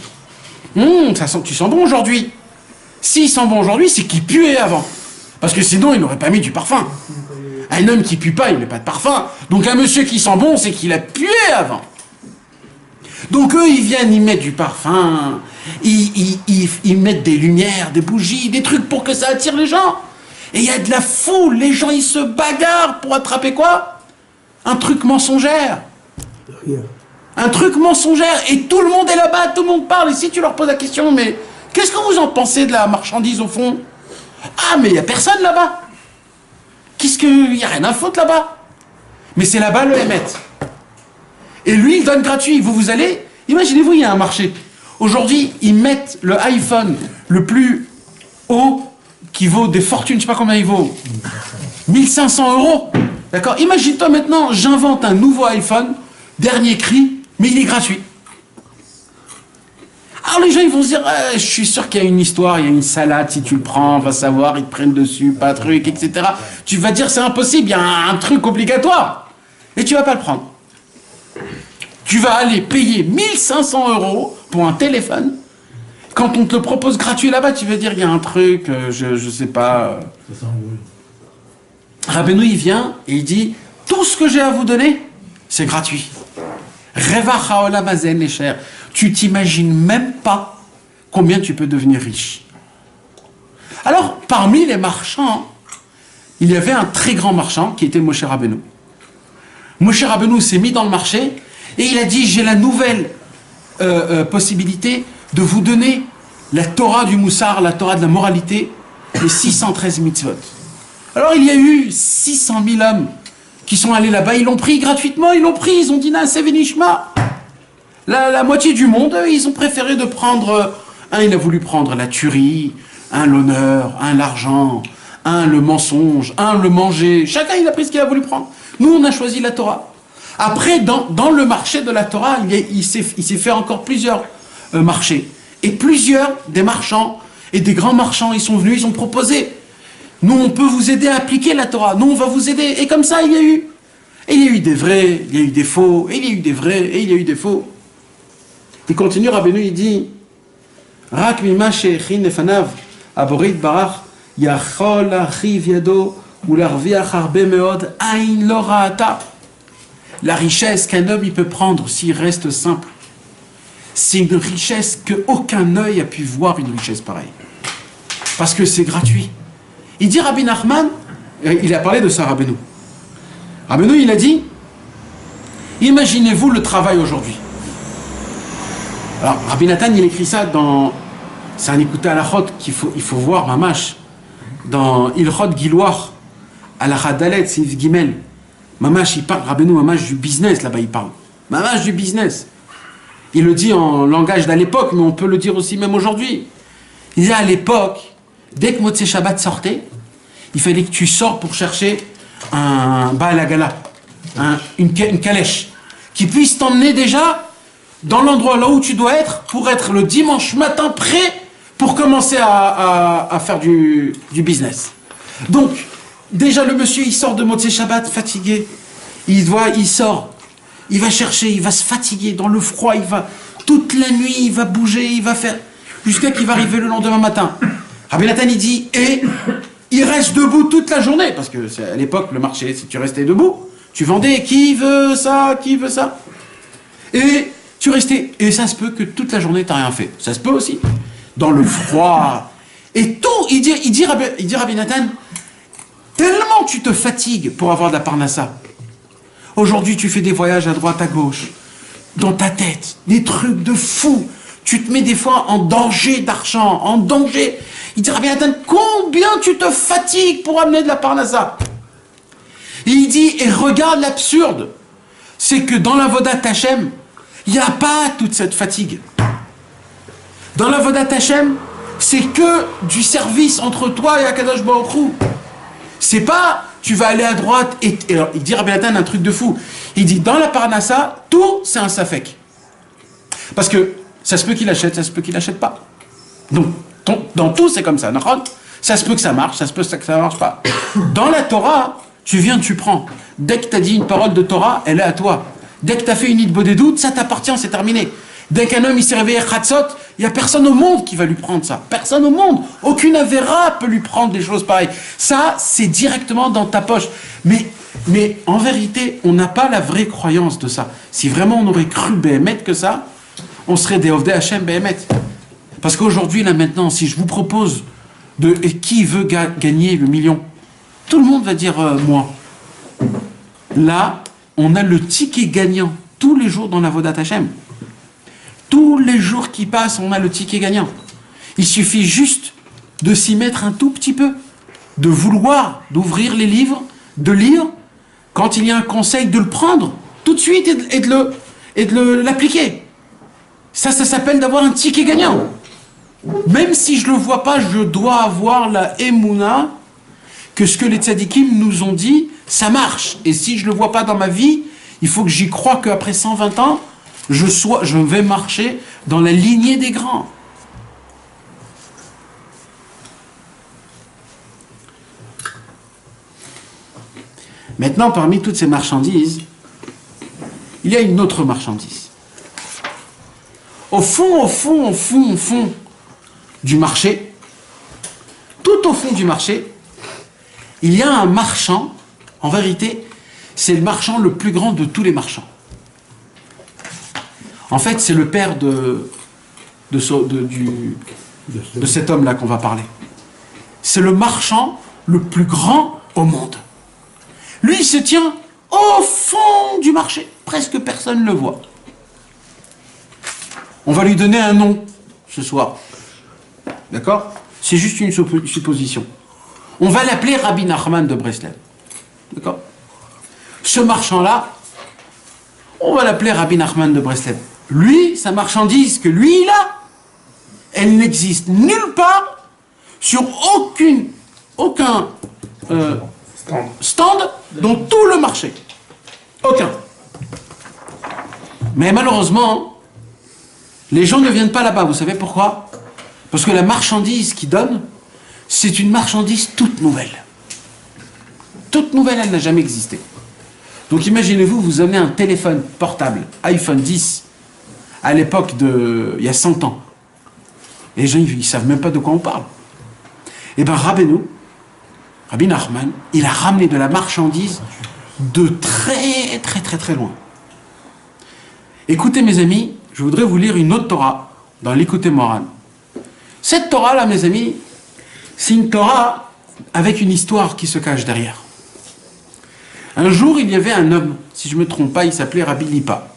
Tu sens bon aujourd'hui. S'il sent bon aujourd'hui, c'est qu'il puait avant. Parce que sinon, il n'aurait pas mis du parfum. Un homme qui pue pas, il ne met pas de parfum. Donc un monsieur qui sent bon, c'est qu'il a pué avant. Donc eux, ils viennent, ils mettent du parfum, ils mettent des lumières, des bougies, des trucs pour que ça attire les gens. Et il y a de la foule, les gens ils se bagarrent pour attraper quoi? Un truc mensongère. Rien. Un truc mensongère. Et tout le monde est là-bas, tout le monde parle. Et si tu leur poses la question, mais qu'est-ce que vous en pensez de la marchandise au fond? Ah, mais il n'y a personne là-bas. Il n'y a rien à foutre là-bas. Mais c'est là-bas le Hémet. Et lui, il donne gratuit. Vous allez, imaginez-vous, il y a un marché. Aujourd'hui, ils mettent le iPhone le plus haut qui vaut des fortunes, je ne sais pas combien il vaut. 1500 €. D'accord? Imagine-toi maintenant, j'invente un nouveau iPhone, dernier cri, mais il est gratuit. Alors les gens ils vont se dire, je suis sûr qu'il y a une histoire, il y a une salade, si tu le prends, on va savoir, ils te prennent dessus, pas de truc, etc. Tu vas dire c'est impossible, il y a un truc obligatoire. Et tu vas pas le prendre. Tu vas aller payer 1500 € pour un téléphone. Quand on te le propose gratuit là-bas, tu vas dire il y a un truc, je sais pas. Ça sent un bruit. Rabbeinu il vient et il dit, tout ce que j'ai à vous donner, c'est gratuit. Reva haolam hazeh les chers. Tu t'imagines même pas combien tu peux devenir riche. Alors, parmi les marchands, il y avait un très grand marchand qui était Moshe Rabbeinu. Moshe Rabbeinu s'est mis dans le marché et il a dit, j'ai la nouvelle possibilité de vous donner la Torah du Moussar, la Torah de la moralité, les 613 mitzvot. Alors, il y a eu 600 000 hommes qui sont allés là-bas, ils l'ont pris gratuitement, ils ont dit Naaseh v'nishma. La moitié du monde, ils ont préféré de prendre, un il a voulu prendre la tuerie, un l'honneur, un l'argent, un le mensonge, un le manger, chacun il a pris ce qu'il a voulu prendre. Nous on a choisi la Torah. Après dans le marché de la Torah, il s'est fait encore plusieurs marchés. Et plusieurs des marchands et des grands marchands, ils sont venus, ils ont proposé. Nous, on peut vous aider à appliquer la Torah. Nous, on va vous aider. Et comme ça, il y a eu. Et il y a eu des vrais, il y a eu des faux, et il y a eu des vrais, et il y a eu des faux. Il continue, Rabbeinu, il dit Rak mima she'echin lefanav, aborit barach, yachol achiv yado, ou l'arviach harbe meod, ain lo ra'ata. La richesse qu'un homme il peut prendre s'il reste simple, c'est une richesse qu'aucun œil a pu voir une richesse pareille. Parce que c'est gratuit. Il dit Rabbi Nachman, il a parlé de ça Rabbeinu. Rabbeinu il a dit, imaginez-vous le travail aujourd'hui. Alors Rabbi Nathan il écrit ça dans, c'est un écouté à la chod il faut voir Mamash, dans Ilchot Giloir, à la Chadalet, c'est Yves Gimel. Mamash il parle, Rabbeinu Mamash du business là-bas il parle. Mamash du business. Il le dit en langage d'à l'époque, mais on peut le dire aussi même aujourd'hui. Il dit à l'époque, dès que Motzei Shabbat sortait, il fallait que tu sors pour chercher un Baal Hagala, une calèche, qui puisse t'emmener déjà dans l'endroit là où tu dois être pour être le dimanche matin prêt pour commencer à faire du business. Donc, déjà le monsieur il sort de Motzei Shabbat fatigué, il sort, il va chercher, il va se fatiguer dans le froid, il va toute la nuit, il va bouger, il va faire jusqu'à qu'il va arriver le lendemain matin. Rabbi Nathan il dit, et il reste debout toute la journée, parce que à l'époque le marché, si tu restais debout, tu vendais, qui veut ça, et tu restais, et ça se peut que toute la journée tu n'as rien fait, ça se peut aussi, dans le froid, et tout, il dit Rabbi Nathan, tellement tu te fatigues pour avoir de la parnassa. Aujourd'hui tu fais des voyages à droite, à gauche, dans ta tête, des trucs de fou. Tu te mets des fois en danger d'argent, en danger. Il dit, Rabbi Nathan, combien tu te fatigues pour amener de la parnassa? Et il dit, et regarde l'absurde, c'est que dans l'Avodat Hashem, il n'y a pas toute cette fatigue. Dans l'Avodat Hashem, c'est que du service entre toi et Akadosh Baruch Hu. C'est pas, tu vas aller à droite, et alors, il dit, Rabbi Nathan, un truc de fou. Il dit, dans la parnassa, tout, c'est un safek. Parce que, ça se peut qu'il achète, ça se peut qu'il n'achète pas. Donc, dans tout, c'est comme ça. Ça se peut que ça marche, ça se peut que ça ne marche pas. Dans la Torah, tu viens, tu prends. Dès que tu as dit une parole de Torah, elle est à toi. Dès que tu as fait une idée des doutes, ça t'appartient, c'est terminé. Dès qu'un homme il s'est réveillé Khatzot, il n'y a personne au monde qui va lui prendre ça. Personne au monde. Aucune avéra peut lui prendre des choses pareilles. Ça, c'est directement dans ta poche. Mais en vérité, on n'a pas la vraie croyance de ça. Si vraiment on aurait cru Béhémet que ça, on serait des Ovdei Hashem Béhémet. Parce qu'aujourd'hui, là maintenant, si je vous propose qui veut gagner le million, tout le monde va dire moi. Là, on a le ticket gagnant tous les jours dans la Vodat Hashem. Tous les jours qui passent, on a le ticket gagnant. Il suffit juste de s'y mettre un tout petit peu, de vouloir, d'ouvrir les livres, de lire, quand il y a un conseil, de le prendre tout de suite et de l'appliquer. Ça s'appelle d'avoir un ticket gagnant. Même si je ne le vois pas, je dois avoir la émouna que ce que les tzadikim nous ont dit, ça marche. Et si je ne le vois pas dans ma vie, il faut que j'y croie qu'après 120 ans, je vais marcher dans la lignée des grands. Maintenant, parmi toutes ces marchandises, il y a une autre marchandise. Au fond du marché, tout au fond du marché, il y a un marchand. En vérité, c'est le marchand le plus grand de tous les marchands. En fait, c'est le père de cet homme-là qu'on va parler. C'est le marchand le plus grand au monde. Lui, il se tient au fond du marché. Presque personne ne le voit. On va lui donner un nom ce soir. D'accord? C'est juste une supposition. On va l'appeler Rabbi Nachman de Breslev. D'accord? Ce marchand-là, on va l'appeler Rabbi Nachman de Breslev. Lui, sa marchandise que lui, il a, elle n'existe nulle part sur aucun stand dans tout le marché. Aucun. Mais malheureusement, les gens ne viennent pas là-bas. Vous savez pourquoi? Parce que la marchandise qu'ils donnent, c'est une marchandise toute nouvelle. Toute nouvelle, elle n'a jamais existé. Donc imaginez-vous, vous amenez un téléphone portable, iPhone 10, à l'époque il y a 100 ans. Les gens, ils ne savent même pas de quoi on parle. Et bien Rabbi Nachman, il a ramené de la marchandise de très très très très loin. Écoutez mes amis, je voudrais vous lire une autre Torah dans l'Écoutez Moran. Cette Torah-là, mes amis, c'est une Torah avec une histoire qui se cache derrière. Un jour, il y avait un homme, si je ne me trompe pas, il s'appelait Rabbi Lipa.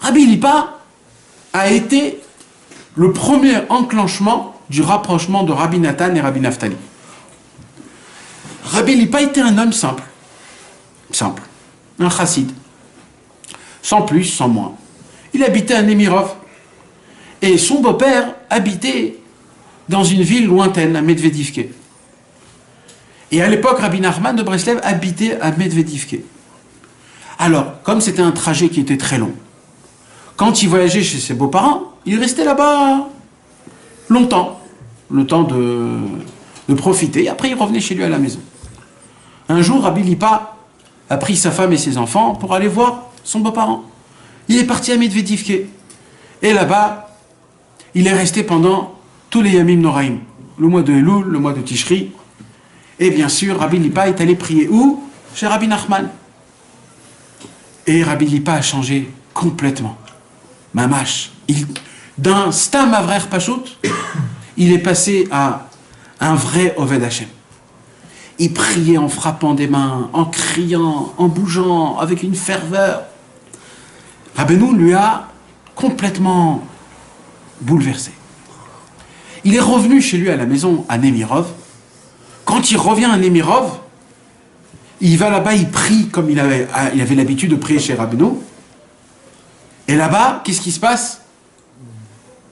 Rabbi Lipa a été le premier enclenchement du rapprochement de Rabbi Nathan et Rabbi Naftali. Rabbi Lipa était un homme simple, un chassid, sans plus, sans moins. Il habitait à Nemirov, et son beau-père habitait dans une ville lointaine, à Medvedivke. Et à l'époque, Rabbi Nachman de Breslev habitait à Medvedivke. Alors, comme c'était un trajet qui était très long, quand il voyageait chez ses beaux-parents, il restait là-bas longtemps, le temps de profiter, et après il revenait chez lui à la maison. Un jour, Rabbi Lipa a pris sa femme et ses enfants pour aller voir son beau-parent. Il est parti à Medvedivke. Et là-bas, il est resté pendant tous les Yamim Noraim. Le mois de Elul, le mois de Tishri. Et bien sûr, Rabbi Lipa est allé prier où? Chez Rabbi Nachman. Et Rabbi Lipa a changé complètement. Mamash. D'un Stam Avrer Pachout, il est passé à un vrai Oved Hashem. Il priait en frappant des mains, en criant, en bougeant, avec une ferveur. Rabbeinu lui a complètement bouleversé. Il est revenu chez lui à la maison à Nemirov. Quand il revient à Nemirov, il va là-bas, il prie comme il avait l'habitude de prier chez Rabbeinu. Et là-bas, qu'est-ce qui se passe?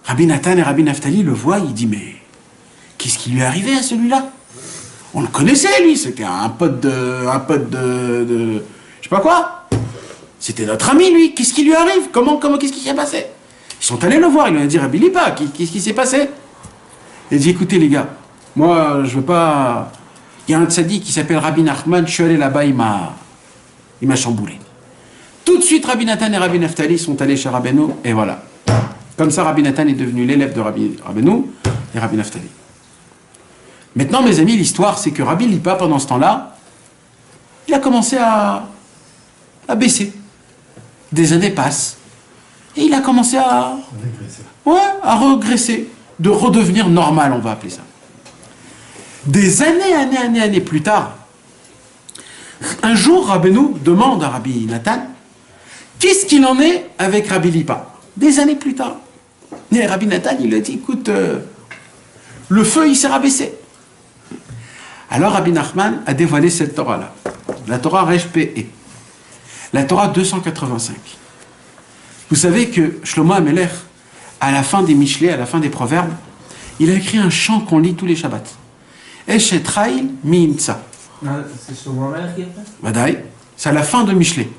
Rabbi Nathan et Rabbi Naftali le voient, il dit mais qu'est-ce qui lui est arrivé à celui-là? On le connaissait lui, c'était un pote de je sais pas quoi. C'était notre ami lui, qu'est-ce qui lui arrive? Qu'est-ce qui s'est passé? Ils sont allés le voir, ils lui ont dit Rabbi Lipa, qu'est-ce qui s'est passé? Il dit écoutez les gars, moi je veux pas. Il y a un tzaddik qui s'appelle Rabbi Nachman, je suis allé là-bas, il m'a chamboulé. Tout de suite Rabbi Nathan et Rabbi Naftali sont allés chez Rabbeinu, et voilà. Comme ça Rabbi Nathan est devenu l'élève de Rabbeinu et Rabbi Naftali. Maintenant mes amis, l'histoire c'est que Rabbi Lipa pendant ce temps-là, il a commencé à baisser. Des années passent. Et il a commencé à regresser, de redevenir normal, on va appeler ça. Des années plus tard, un jour, Rabbeinu demande à Rabbi Nathan, qu'est-ce qu'il en est avec Rabbi Lipa? Des années plus tard. Et Rabbi Nathan, il lui a dit, écoute, le feu, il s'est rabaissé. Alors Rabbi Nachman a dévoilé cette Torah-là, la Torah Resh Pe, la Torah 285. Vous savez que Shlomo HaMelech, à la fin des Mishlei, à la fin des Proverbes, il a écrit un chant qu'on lit tous les Shabbats. Eshet Raïl Mi-Imtsa. C'est Shlomo HaMelech qui a fait? Vadaï, c'est à la fin de Mishlei.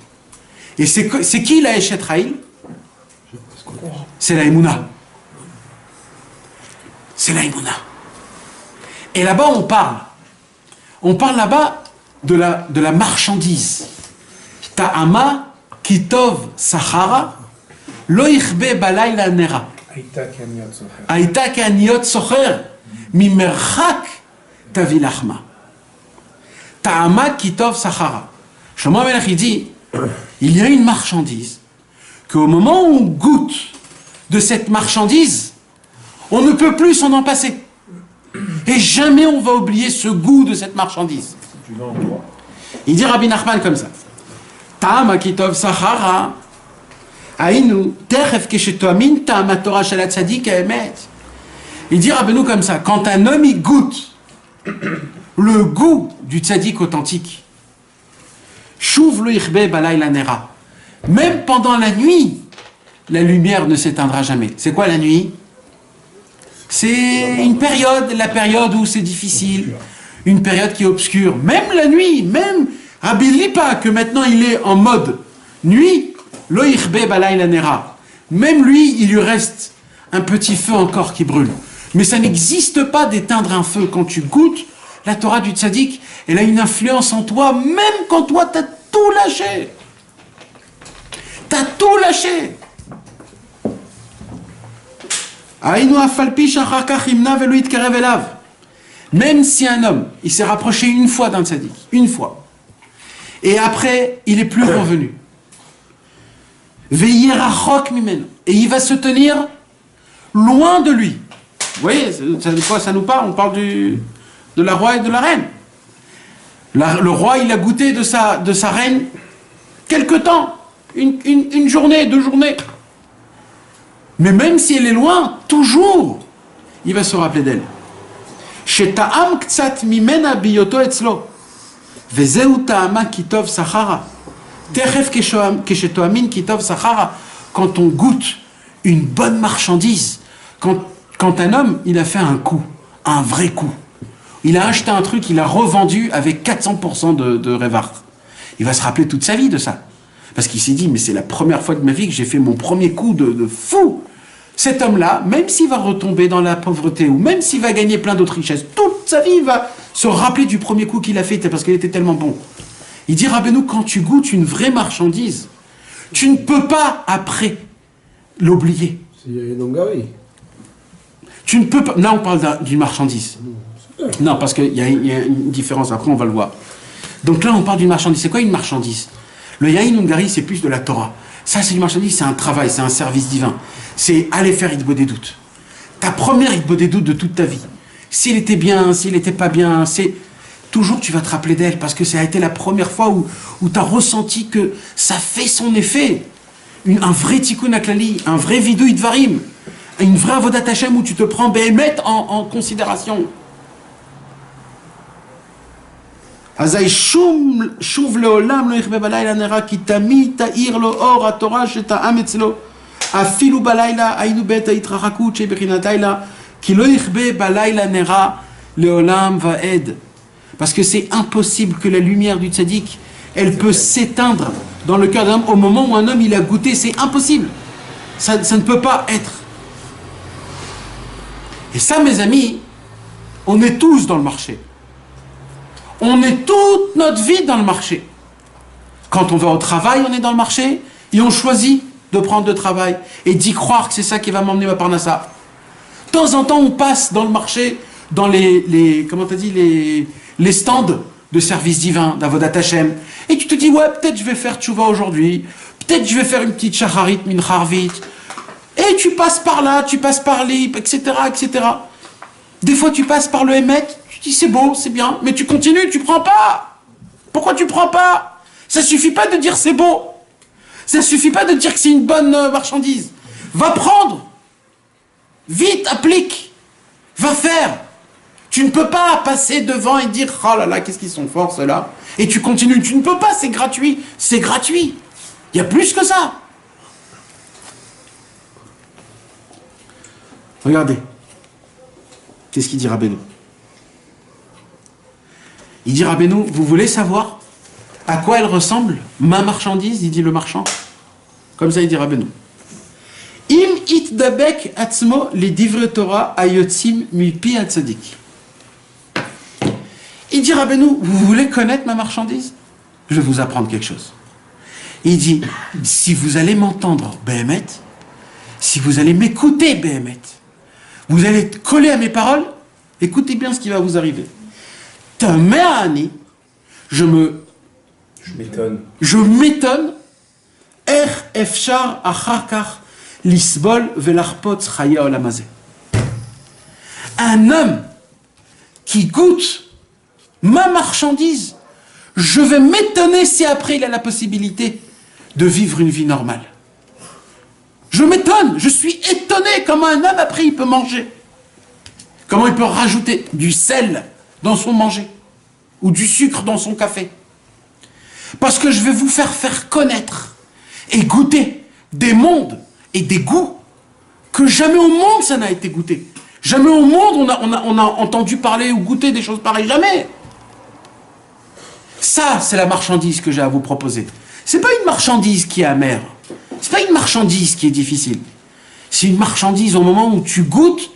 Et c'est qui la Eshet Raïl? c'est la Emouna. C'est la Emouna. Et là-bas, on parle. On parle là-bas de la marchandise. Ta'ama kitov sachara lo yichbe balayla nera. Aïta kaniot socher mimerchak tavi lachma. Ta'ama kitov sachara. Shlomo HaMelech, il dit, il y a une marchandise qu'au moment où on goûte de cette marchandise, on ne peut plus s'en en passer. Et jamais on va oublier ce goût de cette marchandise. Il dit Rabbi Nachman comme ça. Ta'ama kitov sachara aïnu teref keshetoamin ta'ama Torah shel hatzadik ha'emet. Il dit Rabbeinu comme ça. Quand un homme y goûte le goût du tzaddik authentique, shuv lo yichbe balayla nera. Même pendant la nuit, la lumière ne s'éteindra jamais. C'est quoi la nuit? C'est une période, la période où c'est difficile, une période qui est obscure. Même la nuit, même Rabbi Lipa, que maintenant il est en mode nuit, lo yichbe balayla nera. Même lui, il lui reste un petit feu encore qui brûle. Mais ça n'existe pas d'éteindre un feu. Quand tu goûtes la Torah du tzaddik, elle a une influence en toi, même quand toi t'as tout lâché. T'as tout lâché. Même si un homme, il s'est rapproché une fois d'un tzaddik, une fois, et après, il n'est plus revenu. Et il va se tenir loin de lui. Vous voyez, de quoi ça nous parle? On parle de la roi et de la reine. Le roi, il a goûté de sa reine quelque temps, une journée, 2 journées. Mais même si elle est loin, toujours, il va se rappeler d'elle. Sheta'am ktsat mimena biyoto etzlo, vezeu ta'ama kitov sachara. Techef keshetoamin kitov sachara. Quand on goûte une bonne marchandise, quand un homme, il a fait un coup, un vrai coup, il a acheté un truc, il a revendu avec 400% de Revart. Il va se rappeler toute sa vie de ça. Parce qu'il s'est dit, mais c'est la première fois de ma vie que j'ai fait mon premier coup de fou. Cet homme-là, même s'il va retomber dans la pauvreté, ou même s'il va gagner plein d'autres richesses, toute sa vie, il va se rappeler du premier coup qu'il a fait, parce qu'il était tellement bon. Il dit, Rabbeinu, quand tu goûtes une vraie marchandise, tu ne peux pas, après, l'oublier. Tu ne peux pas... Là, on parle d'une marchandise. Non, parce qu'il y a une différence, après on va le voir. Donc là, on parle d'une marchandise. C'est quoi une marchandise? Le Yahin Hungari, c'est plus de la Torah. Ça, c'est une marchandise, c'est un travail, c'est un service divin. C'est aller faire Hitbo des doutes. Ta première Hitbo des doutes de toute ta vie. S'il était bien, s'il n'était pas bien, c'est... Toujours, tu vas te rappeler d'elle, parce que ça a été la première fois où tu as ressenti que ça fait son effet. Un vrai Tikkun HaKlali, un vrai Vidui Dvarim, une vraie Avodat Hashem où tu te prends Behemet en considération. Azay shuv leolam lo yichbe balayla nera ki tamid ta'ir lo or haTorah sheta'am etzlo afilu balayla aynu bet ha'yitrachakut shebechinat layla ki lo yichbe balayla nera leolam va'ed. Parce que c'est impossible que la lumière du tzaddik, elle peut s'éteindre dans le cœur d'un homme au moment où un homme il a goûté, c'est impossible. Ça ne peut pas être. Et ça, mes amis, on est tous dans le marché. On est toute notre vie dans le marché. Quand on va au travail, on est dans le marché et on choisit de prendre le travail et d'y croire que c'est ça qui va m'emmener ma parnassa. De temps en temps, on passe dans le marché, dans comment t'as dit, les stands de service divin, d'Avodat Hashem, et tu te dis, ouais, peut-être je vais faire tchouva aujourd'hui, peut-être je vais faire une petite shacharit, mincharvit, et tu passes par là, tu passes par l'ip, etc., etc. Des fois, tu passes par le Hémet, tu dis, c'est beau, c'est bien, mais tu continues, tu prends pas. Pourquoi tu prends pas? Ça suffit pas de dire c'est beau. Ça suffit pas de dire que c'est une bonne marchandise. Va prendre. Vite, applique. Va faire. Tu ne peux pas passer devant et dire « Oh là là, qu'est-ce qu'ils sont forts, ceux-là » et tu continues. Tu ne peux pas, c'est gratuit. C'est gratuit. Il y a plus que ça. Regardez. Qu'est-ce qu'il dit Rabbeinu? Il dit Rabbeinu, vous voulez savoir à quoi elle ressemble, ma marchandise? Il dit le marchand. Comme ça, il dit Rabbeinu. Im itdabek atzmo les divrei Torah ayotzim mipi atzadik. Il dit, Rabbeinu, vous voulez connaître ma marchandise? Je vais vous apprendre quelque chose. Il dit, si vous allez m'entendre, Béhémet, si vous allez m'écouter, Béhémet, vous allez être collé à mes paroles, écoutez bien ce qui va vous arriver. Tameani, je m'étonne, er efshar acharkar lisbol velarpot chaya olamazé. Un homme qui goûte ma marchandise, je vais m'étonner si après il a la possibilité de vivre une vie normale. Je m'étonne, je suis étonné comment un homme après il peut manger. Comment il peut rajouter du sel dans son manger ou du sucre dans son café. Parce que je vais vous faire connaître et goûter des mondes et des goûts que jamais au monde ça n'a été goûté. Jamais au monde on a entendu parler ou goûter des choses pareilles, jamais. Ça, c'est la marchandise que j'ai à vous proposer. C'est pas une marchandise qui est amère. C'est pas une marchandise qui est difficile. C'est une marchandise au moment où tu goûtes,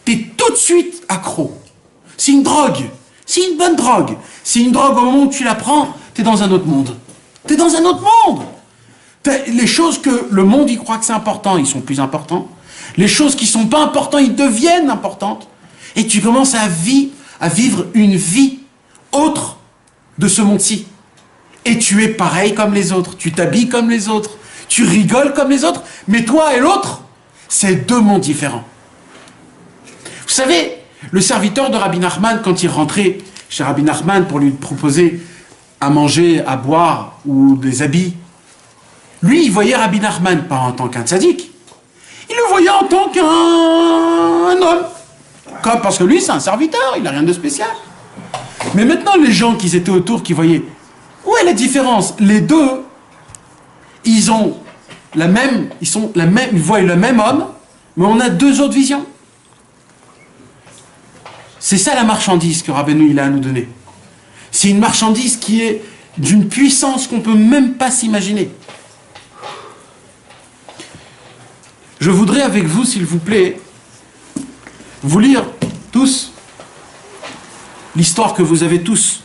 t'es tout de suite accro. C'est une drogue. C'est une bonne drogue. C'est une drogue au moment où tu la prends, t'es dans un autre monde. T'es dans un autre monde. Les choses que le monde y croit que c'est important, ils sont plus importants. Les choses qui sont pas importantes, ils deviennent importantes. Et tu commences à vivre une vie autre de ce monde-ci. Et tu es pareil comme les autres. Tu t'habilles comme les autres. Tu rigoles comme les autres. Mais toi et l'autre, c'est deux mondes différents. Vous savez, le serviteur de Rabbi Nachman, quand il rentrait chez Rabbi Nachman pour lui proposer à manger, à boire ou des habits, lui, il voyait Rabbi Nachman pas en tant qu'un tzaddik. Il le voyait en tant qu'un homme. Parce que lui, c'est un serviteur, il n'a rien de spécial. Mais maintenant, les gens qui étaient autour, qui voyaient, où est la différence? Les deux, ils voient le même homme, mais on a deux autres visions. C'est ça la marchandise que Rabbeinu il a à nous donner. C'est une marchandise qui est d'une puissance qu'on ne peut même pas s'imaginer. Je voudrais avec vous, s'il vous plaît, vous lire tous l'histoire que vous avez tous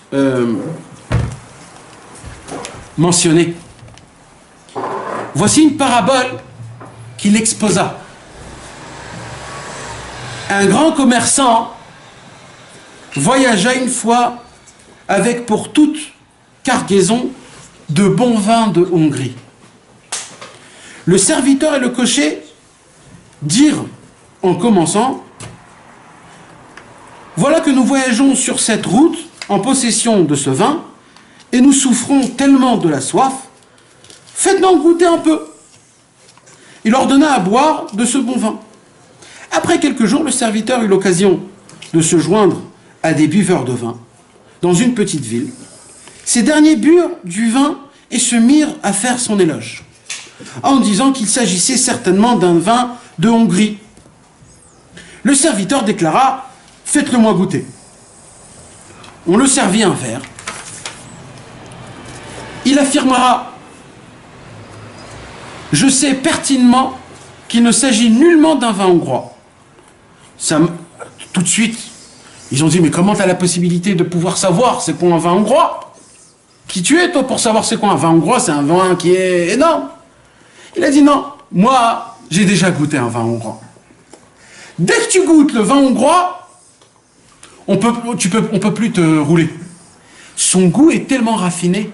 mentionnée. Voici une parabole qu'il exposa. Un grand commerçant voyagea une fois avec pour toute cargaison de bons vins de Hongrie. Le serviteur et le cocher dirent en commençant: voilà que nous voyageons sur cette route en possession de ce vin et nous souffrons tellement de la soif, faites-nous goûter un peu. Il leur donna à boire de ce bon vin. Après quelques jours, le serviteur eut l'occasion de se joindre à des buveurs de vin dans une petite ville. Ces derniers burent du vin et se mirent à faire son éloge, en disant qu'il s'agissait certainement d'un vin de Hongrie. Le serviteur déclara: faites-le-moi goûter. On le servit un verre. Il affirmera: je sais pertinemment qu'il ne s'agit nullement d'un vin hongrois. Tout de suite, ils ont dit: mais comment tu as la possibilité de pouvoir savoir c'est quoi un vin hongrois? Qui tu es toi pour savoir c'est quoi un vin hongrois? C'est un vin qui est énorme. Il a dit: non, moi j'ai déjà goûté un vin hongrois. Dès que tu goûtes le vin hongrois, on peut plus te rouler. Son goût est tellement raffiné,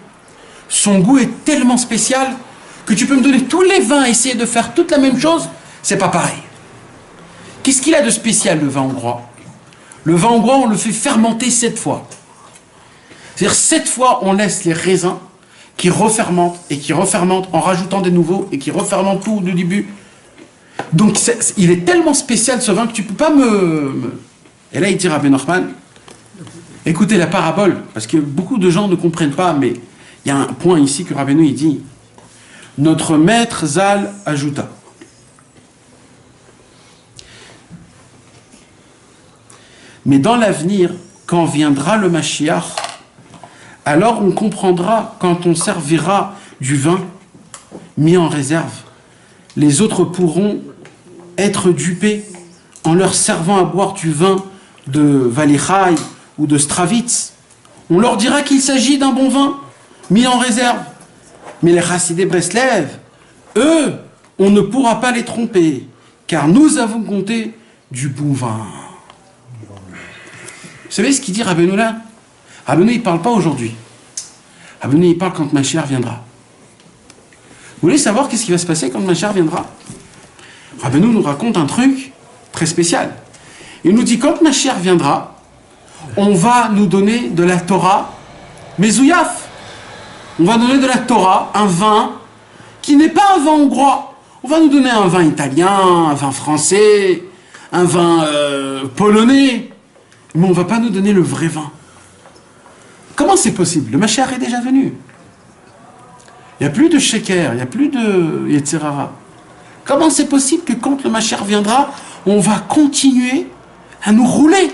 son goût est tellement spécial que tu peux me donner tous les vins, essayer de faire toute la même chose, c'est pas pareil. Qu'est-ce qu'il a de spécial, le vin hongrois? Le vin hongrois, on le fait fermenter 7 fois. C'est-à-dire 7 fois, on laisse les raisins qui refermentent et qui refermentent en rajoutant des nouveaux et qui refermentent tout du début. Donc il est tellement spécial ce vin que tu peux pas Et là il dit Rabbi Nachman, écoutez la parabole, parce que beaucoup de gens ne comprennent pas, mais il y a un point ici que Rabbeinu il dit. Notre maître Zal ajouta: mais dans l'avenir, quand viendra le Mashiach, alors on comprendra quand on servira du vin mis en réserve. Les autres pourront être dupés en leur servant à boire du vin de Valichai ou de Stravitz. On leur dira qu'il s'agit d'un bon vin, mis en réserve. Mais les Chassidé Breslev, eux, on ne pourra pas les tromper, car nous avons compté du bon vin. Vous savez ce qu'il dit Rabbeinu là? Rabbeinu, il ne parle pas aujourd'hui. Rabbeinu, il parle quand Mashiach viendra. Vous voulez savoir qu'est-ce qui va se passer quand Mashiach viendra? Rabbeinu nous raconte un truc très spécial. Il nous dit, quand Mashiach viendra, on va nous donner de la Torah Mezouyaf. On va donner de la Torah, un vin qui n'est pas un vin hongrois. On va nous donner un vin italien, un vin français, un vin polonais. Mais on ne va pas nous donner le vrai vin. Comment c'est possible? Le Mashiach est déjà venu. Il n'y a plus de sheker, il n'y a plus de yetzerara. Comment c'est possible que quand le Mashiach viendra, on va continuer à nous rouler?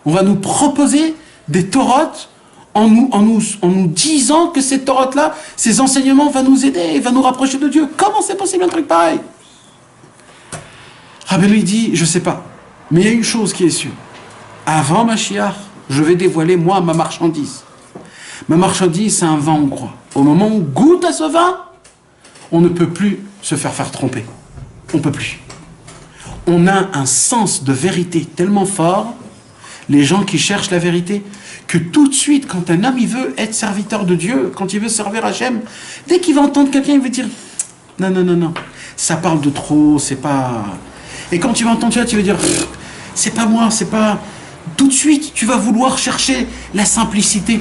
On va nous proposer des torotes en nous disant que ces torotes-là, ces enseignements vont nous aider, vont nous rapprocher de Dieu. Comment c'est possible un truc pareil? Rabbeinu dit, je ne sais pas, mais il y a une chose qui est sûre. Avant Mashiach, je vais dévoiler moi ma marchandise. Ma marchandise, c'est un vin hongrois. Au moment où on goûte à ce vin, on ne peut plus se faire tromper. On ne peut plus. On a un sens de vérité tellement fort, les gens qui cherchent la vérité, que tout de suite, quand un homme il veut être serviteur de Dieu, quand il veut servir Hachem, dès qu'il va entendre quelqu'un, il veut dire non, non, non, non, ça parle de trop, c'est pas... Et quand tu vas entendre ça, tu vas dire c'est pas moi, c'est pas... Tout de suite, tu vas vouloir chercher la simplicité,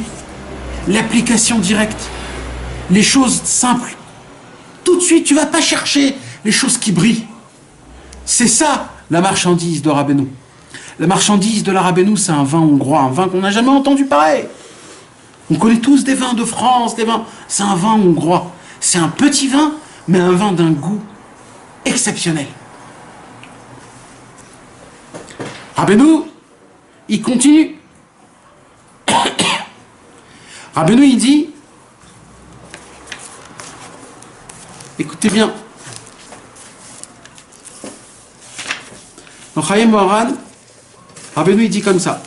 l'application directe, les choses simples. Tout de suite, tu ne vas pas chercher les choses qui brillent. C'est ça, la marchandise de Rabbeinu. La marchandise de la Rabbeinu, c'est un vin hongrois, un vin qu'on n'a jamais entendu pareil. On connaît tous des vins de France, des vins... C'est un vin hongrois. C'est un petit vin, mais un vin d'un goût exceptionnel. Rabbeinu, il continue. Rabbeinu, il dit, écoutez bien, dans Chaim Moharan, Rabbeinu, il dit comme ça.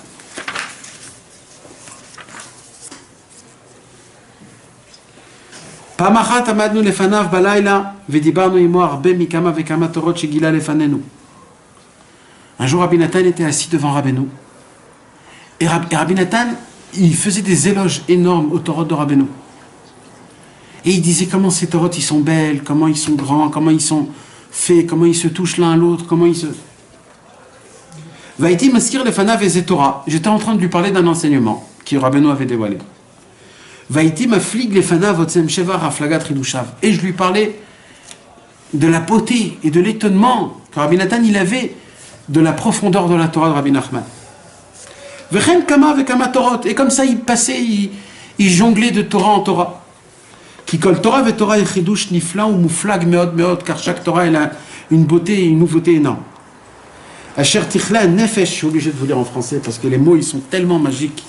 פעם אחת עמדנו לפניו בלילה ודיברנו עמו הרבה מכמה וכמה תורות שגילה לפנינו. Un jour, Rabbi Nathan était assis devant Rabbeinu. Et Rabbi Nathan, il faisait des éloges énormes aux Torot de Rabbeinu. Et il disait comment ces Torot, ils sont belles, comment ils sont grands, comment ils sont faits, comment ils se touchent l'un à l'autre, comment ils se... Vaïti maskir lefanav et Torah. J'étais en train de lui parler d'un enseignement que Rabbeinu avait dévoilé. Vaïti maflig lefanav otsem sheva raflagat ridushav. Et je lui parlais de la beauté et de l'étonnement que Rabbi Nathan, il avait de la profondeur de la Torah de Rabbi Nachman. Vechem kama vekama torot. Et comme ça, il passait, il jonglait de Torah en Torah. Qui colle Torah ve Torah echidush nifla ou mouflag meod meod, car chaque Torah, elle a une beauté et une nouveauté énorme. Asher tichla nefesh, je suis obligé de vous lire en français parce que les mots, ils sont tellement magiques.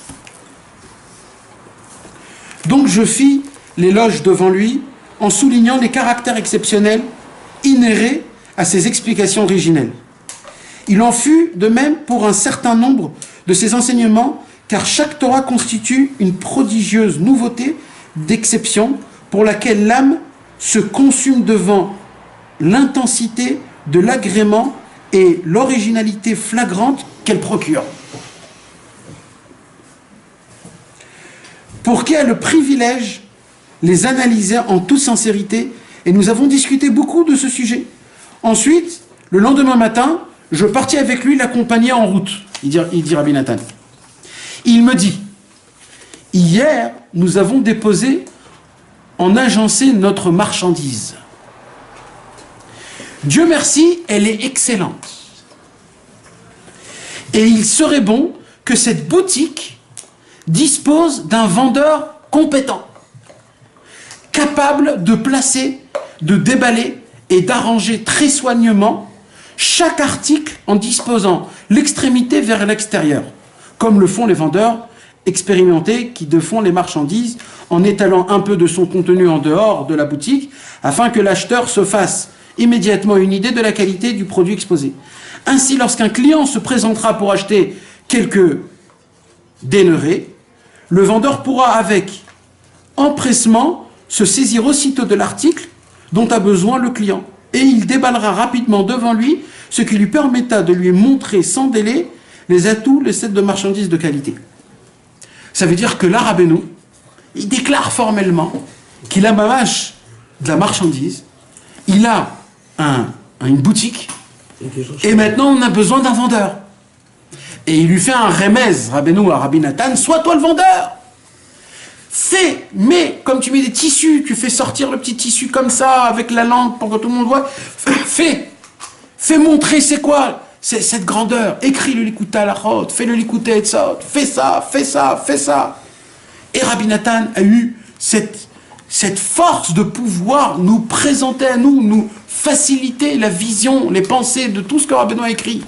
Donc je fis l'éloge devant lui en soulignant les caractères exceptionnels inhérés à ses explications originelles. Il en fut de même pour un certain nombre de ses enseignements, car chaque Torah constitue une prodigieuse nouveauté d'exception pour laquelle l'âme se consume devant l'intensité de l'agrément et l'originalité flagrante qu'elle procure. Pour qui a le privilège les analyser en toute sincérité, et nous avons discuté beaucoup de ce sujet. Ensuite, le lendemain matin, je partis avec lui l'accompagner en route, il dit Rabbi Nathan. Il me dit, hier, nous avons déposé en agencé notre marchandise. Dieu merci, elle est excellente. Et il serait bon que cette boutique dispose d'un vendeur compétent, capable de placer, de déballer et d'arranger très soigneusement chaque article en disposant l'extrémité vers l'extérieur, comme le font les vendeurs expérimentés qui font les marchandises en étalant un peu de son contenu en dehors de la boutique afin que l'acheteur se fasse immédiatement une idée de la qualité du produit exposé. Ainsi, lorsqu'un client se présentera pour acheter quelques dennerés, le vendeur pourra avec empressement se saisir aussitôt de l'article dont a besoin le client, et il déballera rapidement devant lui, ce qui lui permettra de lui montrer sans délai les atouts, les sets de marchandises de qualité. Ça veut dire que là, Rabbeinu, il déclare formellement qu'il a mamash de la marchandise, il a une boutique, et maintenant on a besoin d'un vendeur. Et il lui fait un remez, Rabbeinu à Rabbi Nathan, sois toi le vendeur. Mais comme tu mets des tissus, tu fais sortir le petit tissu comme ça, avec la langue pour que tout le monde voit, fais montrer c'est quoi cette grandeur. Écris le Likuta Lachot, fais le Likuta Etzot, fais ça. Et Rabbi Nathan a eu cette force de pouvoir nous présenter à nous faciliter la vision, les pensées de tout ce que Rabbeinu a écrit.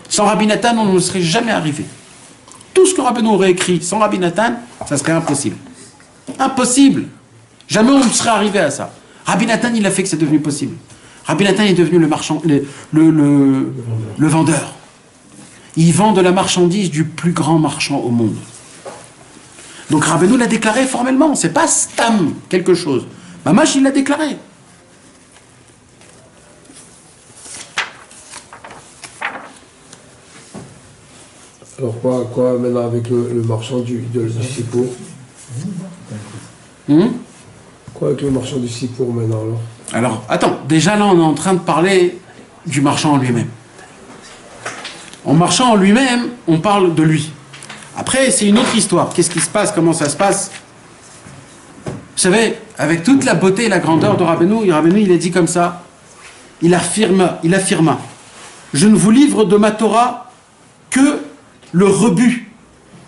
Sans Rabbi Nathan, on ne serait jamais arrivé. Tout ce que Rabbeinu aurait écrit sans Rabbi Nathan, ça serait impossible. Impossible. Jamais on ne serait arrivé à ça. Rabbi Nathan, il a fait que c'est devenu possible. Rabbi Nathan est devenu le marchand, le vendeur. Il vend de la marchandise du plus grand marchand au monde. Donc Rabbeinu l'a déclaré formellement. C'est pas stam quelque chose. Mamash, il l'a déclaré. Alors quoi maintenant avec le marchand du Sipour Quoi avec le marchand du Sipour maintenant Alors, attends, déjà là on est en train de parler du marchand en lui-même. En marchand en lui-même, on parle de lui. Après, c'est une autre histoire. Qu'est-ce qui se passe? Comment ça se passe? Vous savez, avec toute la beauté et la grandeur de Rabbeinu, il a dit comme ça, il affirma, je ne vous livre de ma Torah que le rebut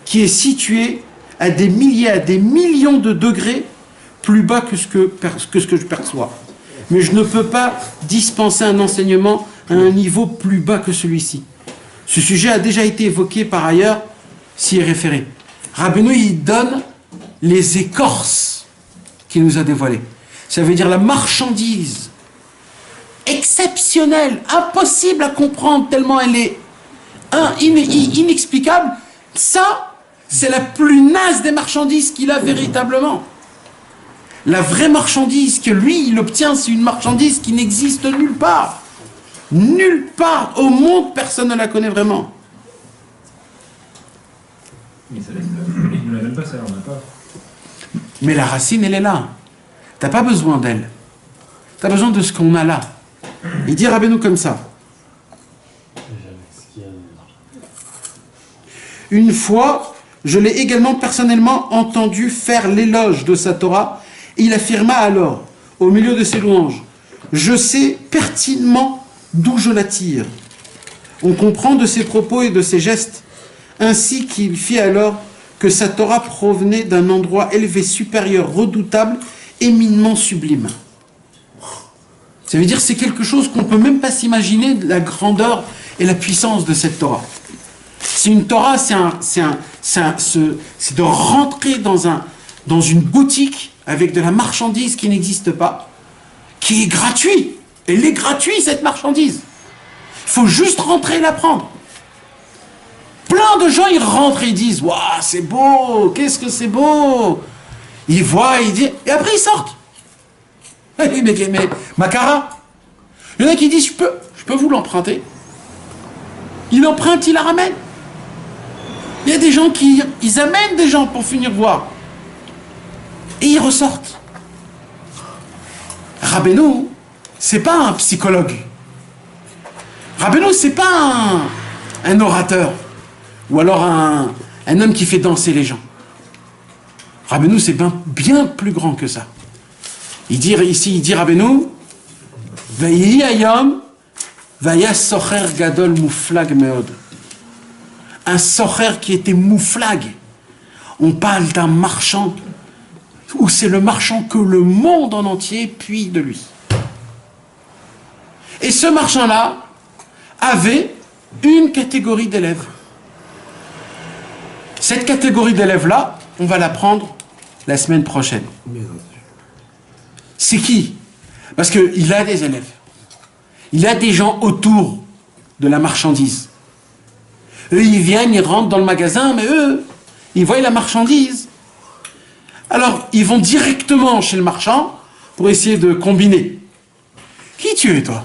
qui est situé à des milliers, à des millions de degrés plus bas que ce que je perçois. Mais je ne peux pas dispenser un enseignement à un niveau plus bas que celui-ci. Ce sujet a déjà été évoqué par ailleurs, s'y est référé. Rabbeinu, il donne les écorces qu'il nous a dévoilées. Ça veut dire la marchandise exceptionnelle, impossible à comprendre tellement elle est inexplicable. Ça, c'est la plus naze des marchandises qu'il a véritablement. La vraie marchandise que lui, il obtient, c'est une marchandise qui n'existe nulle part. Nulle part au monde, personne ne la connaît vraiment. Mais il ne l'a même pas, ça, on n'a pas. Mais la racine, elle est là. T'as pas besoin d'elle. T'as besoin de ce qu'on a là. Il dit Rabbeinu comme ça. Une fois, je l'ai également personnellement entendu faire l'éloge de sa Torah. Et il affirma alors, au milieu de ses louanges, je sais pertinemment d'où je la tire. On comprend de ses propos et de ses gestes, ainsi qu'il fit alors que sa Torah provenait d'un endroit élevé, supérieur, redoutable, éminemment sublime. Ça veut dire que c'est quelque chose qu'on ne peut même pas s'imaginer, de la grandeur et la puissance de cette Torah. C'est une Torah, c'est de rentrer dans une boutique avec de la marchandise qui n'existe pas, qui est gratuite. Elle est gratuite, cette marchandise. Il faut juste rentrer et la prendre. Plein de gens, ils rentrent et ils disent « Waouh, c'est beau, qu'est-ce que c'est beau !» Ils voient, ils disent, et après ils sortent. Mais Macara, il y en a qui disent « Je peux vous l'emprunter ?» Il emprunte, il la ramène. Il y a des gens ils amènent des gens pour finir voir. Et ils ressortent. Rabbeinu, c'est pas un psychologue. Rabbeinu, c'est pas un orateur. Ou alors un homme qui fait danser les gens. Rabbeinu, c'est bien plus grand que ça. Il dit Rabbeinu, Vayi ayom, vaya socher gadol mouflag meod. Un socher qui était mouflag. On parle d'un marchand, où c'est le marchand que le monde en entier puise de lui. Et ce marchand-là avait une catégorie d'élèves. Cette catégorie d'élèves-là, on va la prendre la semaine prochaine. C'est qui? Parce qu'il a des élèves. il a des gens autour de la marchandise. Eux, ils viennent, ils rentrent dans le magasin, mais eux, ils voient la marchandise. Alors, ils vont directement chez le marchand pour essayer de combiner. Qui tu es, toi?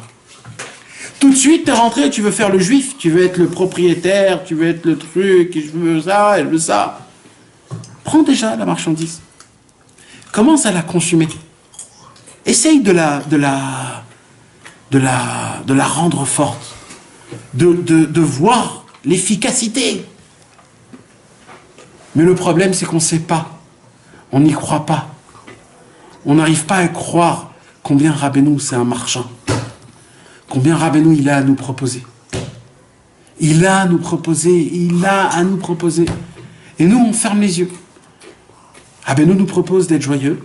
Tout de suite, tu es rentré, tu veux faire le juif, tu veux être le propriétaire, tu veux être le truc, et je veux ça, elle veut ça. Prends déjà la marchandise. Commence à la consommer. Essaye de la rendre forte. De voir l'efficacité. Mais le problème, c'est qu'on ne sait pas. On n'y croit pas. On n'arrive pas à croire combien Rabbeinu, c'est un marchand. Combien Rabbeinu, il a à nous proposer. Il a à nous proposer, il a à nous proposer. Et nous, on ferme les yeux. Rabbeinu nous propose d'être joyeux,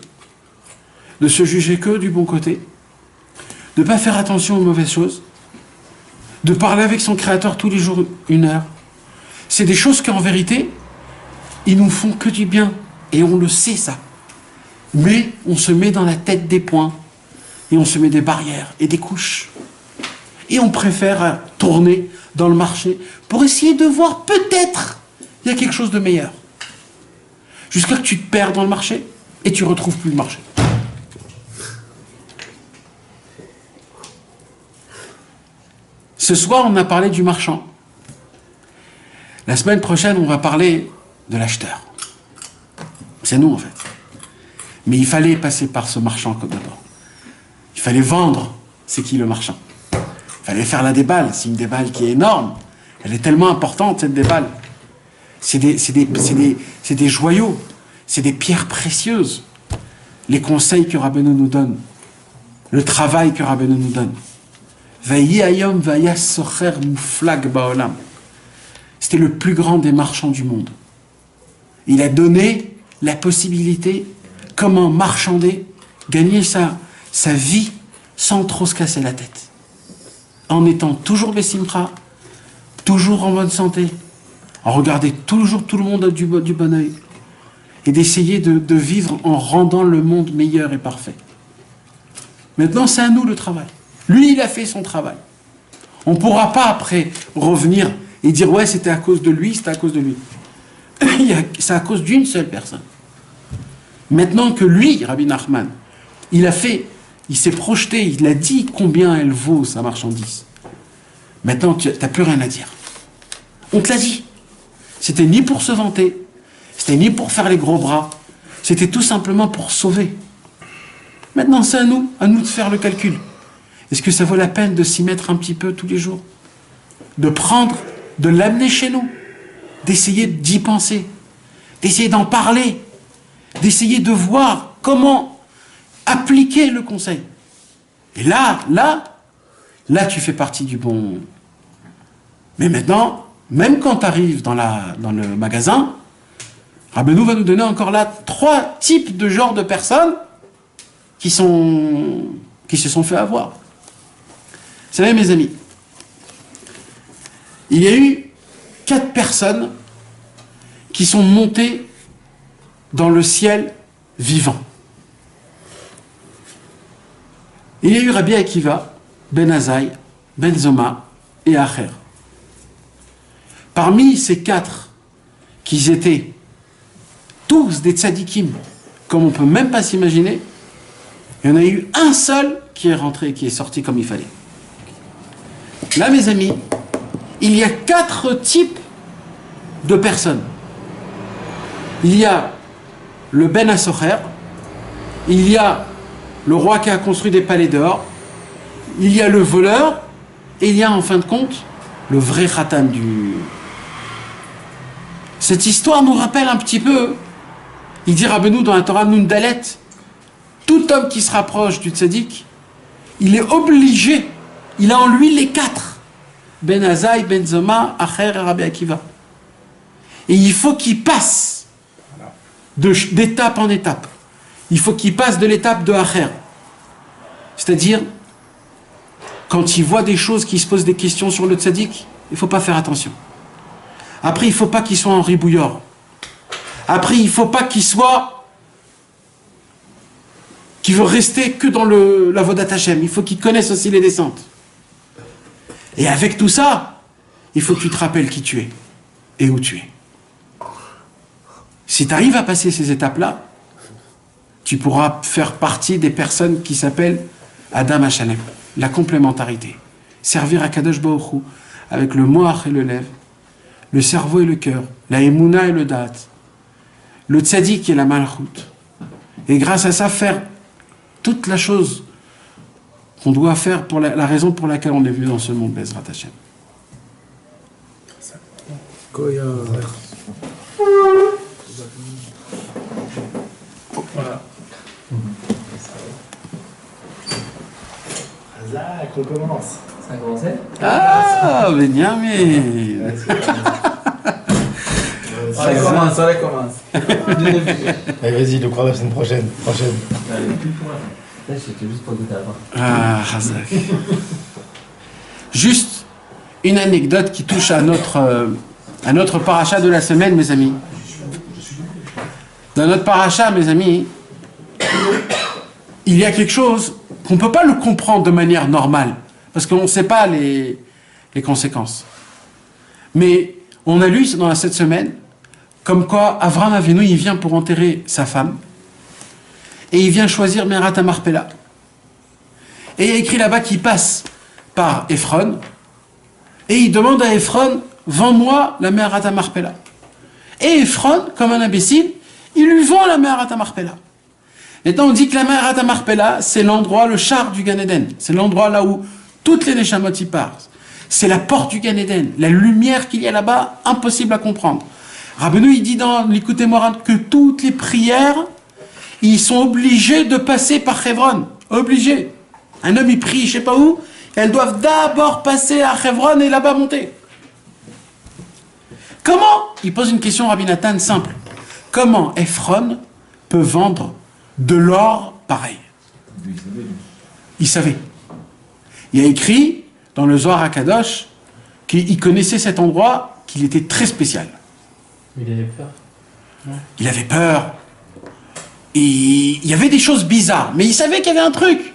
de se juger que du bon côté, de ne pas faire attention aux mauvaises choses, de parler avec son Créateur tous les jours 1 heure. C'est des choses qu'en vérité, ils nous font que du bien. Et on le sait, ça. Mais on se met dans la tête des points. Et on se met des barrières et des couches. Et on préfère tourner dans le marché pour essayer de voir peut-être il y a quelque chose de meilleur. Jusqu'à ce que tu te perds dans le marché et tu ne retrouves plus le marché. Ce soir, on a parlé du marchand. La semaine prochaine, on va parler de l'acheteur. C'est nous, en fait. Mais il fallait passer par ce marchand d'abord. Il fallait vendre c'est qui le marchand. Il fallait faire la déballe. C'est une déballe qui est énorme. Elle est tellement importante, cette déballe. C'est des joyaux. C'est des pierres précieuses. Les conseils que Rabbeinu nous donne. Le travail que Rabbeinu nous donne. C'était le plus grand des marchands du monde. Il a donné la possibilité comment marchander, gagner sa vie sans trop se casser la tête. En étant toujours Bessimcha, toujours en bonne santé, en regardant toujours tout le monde du bon œil, et d'essayer de vivre en rendant le monde meilleur et parfait. Maintenant, c'est à nous le travail. Lui, il a fait son travail. On ne pourra pas après revenir et dire « ouais, c'était à cause de lui, c'était à cause de lui ». C'est à cause d'une seule personne. Maintenant que lui, Rabbi Nachman, il s'est projeté, il a dit combien elle vaut sa marchandise. Maintenant, tu n'as plus rien à dire. On te l'a dit. C'était ni pour se vanter, c'était ni pour faire les gros bras, c'était tout simplement pour sauver. Maintenant, c'est à nous de faire le calcul. Est-ce que ça vaut la peine de s'y mettre un petit peu tous les jours? De prendre, de l'amener chez nous, d'essayer d'y penser, d'essayer d'en parler, d'essayer de voir comment appliquer le conseil. Et là, tu fais partie du bon. Mais maintenant, même quand tu arrives dans le magasin, Rabbeinu va nous donner encore là 3 types de genres de personnes qui se sont fait avoir. Vous savez, mes amis, il y a eu 4 personnes qui sont montées dans le ciel vivant. Il y a eu Rabbi Akiva, Ben Azaï, Ben Zoma et Acher. Parmi ces 4, qui étaient tous des tzadikim, comme on ne peut même pas s'imaginer, il y en a eu un seul qui est rentré, qui est sorti comme il fallait. Là, mes amis, il y a 4 types de personnes. Il y a le Ben Assocher, il y a le roi qui a construit des palais d'or, il y a le voleur, et il y a en fin de compte le vrai Khatan du... Cette histoire nous rappelle un petit peu, il dit Rabbeinu dans la Torah Nun Dalet, tout homme qui se rapproche du tzaddik, il est obligé, il a en lui les 4. Ben Azaï, Ben Zoma, Acher et Rabbi Akiva. Et il faut qu'il passe d'étape en étape. Il faut qu'il passe de l'étape de Acher. C'est-à-dire, quand il voit des choses, qui se posent des questions sur le tzaddik, il ne faut pas faire attention. Après, il ne faut pas qu'il soit en ribouillard. Après, il ne faut pas qu'il veut rester que dans la Vodat Hashem. Il faut qu'il connaisse aussi les descentes. Et avec tout ça, il faut que tu te rappelles qui tu es et où tu es. Si tu arrives à passer ces étapes-là, tu pourras faire partie des personnes qui s'appellent Adam Hashalem, la complémentarité. Servir à Kadosh Baruch Hu avec le moach et le lev, le cerveau et le cœur, la émouna et le da'at, le tzaddik et la malchut. Et grâce à ça, faire toute la chose qu'on doit faire pour la raison pour laquelle on est venu dans ce monde, Bezrat Hashem. Goya. Voilà. Hazak, on commence. Ça a commencé? Ah, Benjamin. Ça commence. Allez, vas-y, le crois la semaine prochaine. Là, j'étais juste pour goûter avant. Ah, Hazak. Juste une anecdote qui touche à notre paracha de la semaine, mes amis. Dans notre paracha, mes amis, il y a quelque chose qu'on ne peut pas le comprendre de manière normale, parce qu'on ne sait pas les conséquences. Mais on a lu dans cette semaine, comme quoi Avraham Avinu, il vient pour enterrer sa femme, et il vient choisir Me'arat HaMarpela. Et il y a écrit là-bas qu'il passe par Ephron, et il demande à Ephron, vends-moi la Me'arat HaMarpela. Et Ephron, comme un imbécile, il lui vend la Me'arat HaMarpela. Maintenant, on dit que la Me'arat HaMarpela, c'est l'endroit, le char du Gan Eden. C'est l'endroit là où toutes les Neshamot y passent. C'est la porte du Gan Eden. La lumière qu'il y a là-bas, impossible à comprendre. Rabbeinu, il dit dans l'Écoutez Moran que toutes les prières, ils sont obligés de passer par Hebron. Obligés. Un homme, il prie, je sais pas où, elles doivent d'abord passer à Hebron et là-bas monter. Comment? Il pose une question, Rabbi Nathan, simple. Comment Ephron peut vendre de l'or pareil? Il savait. Il y a écrit dans le Zohar HaKadosh qu'il connaissait cet endroit, qu'il était très spécial. Il avait peur. Il avait peur. Et il y avait des choses bizarres, mais il savait qu'il y avait un truc.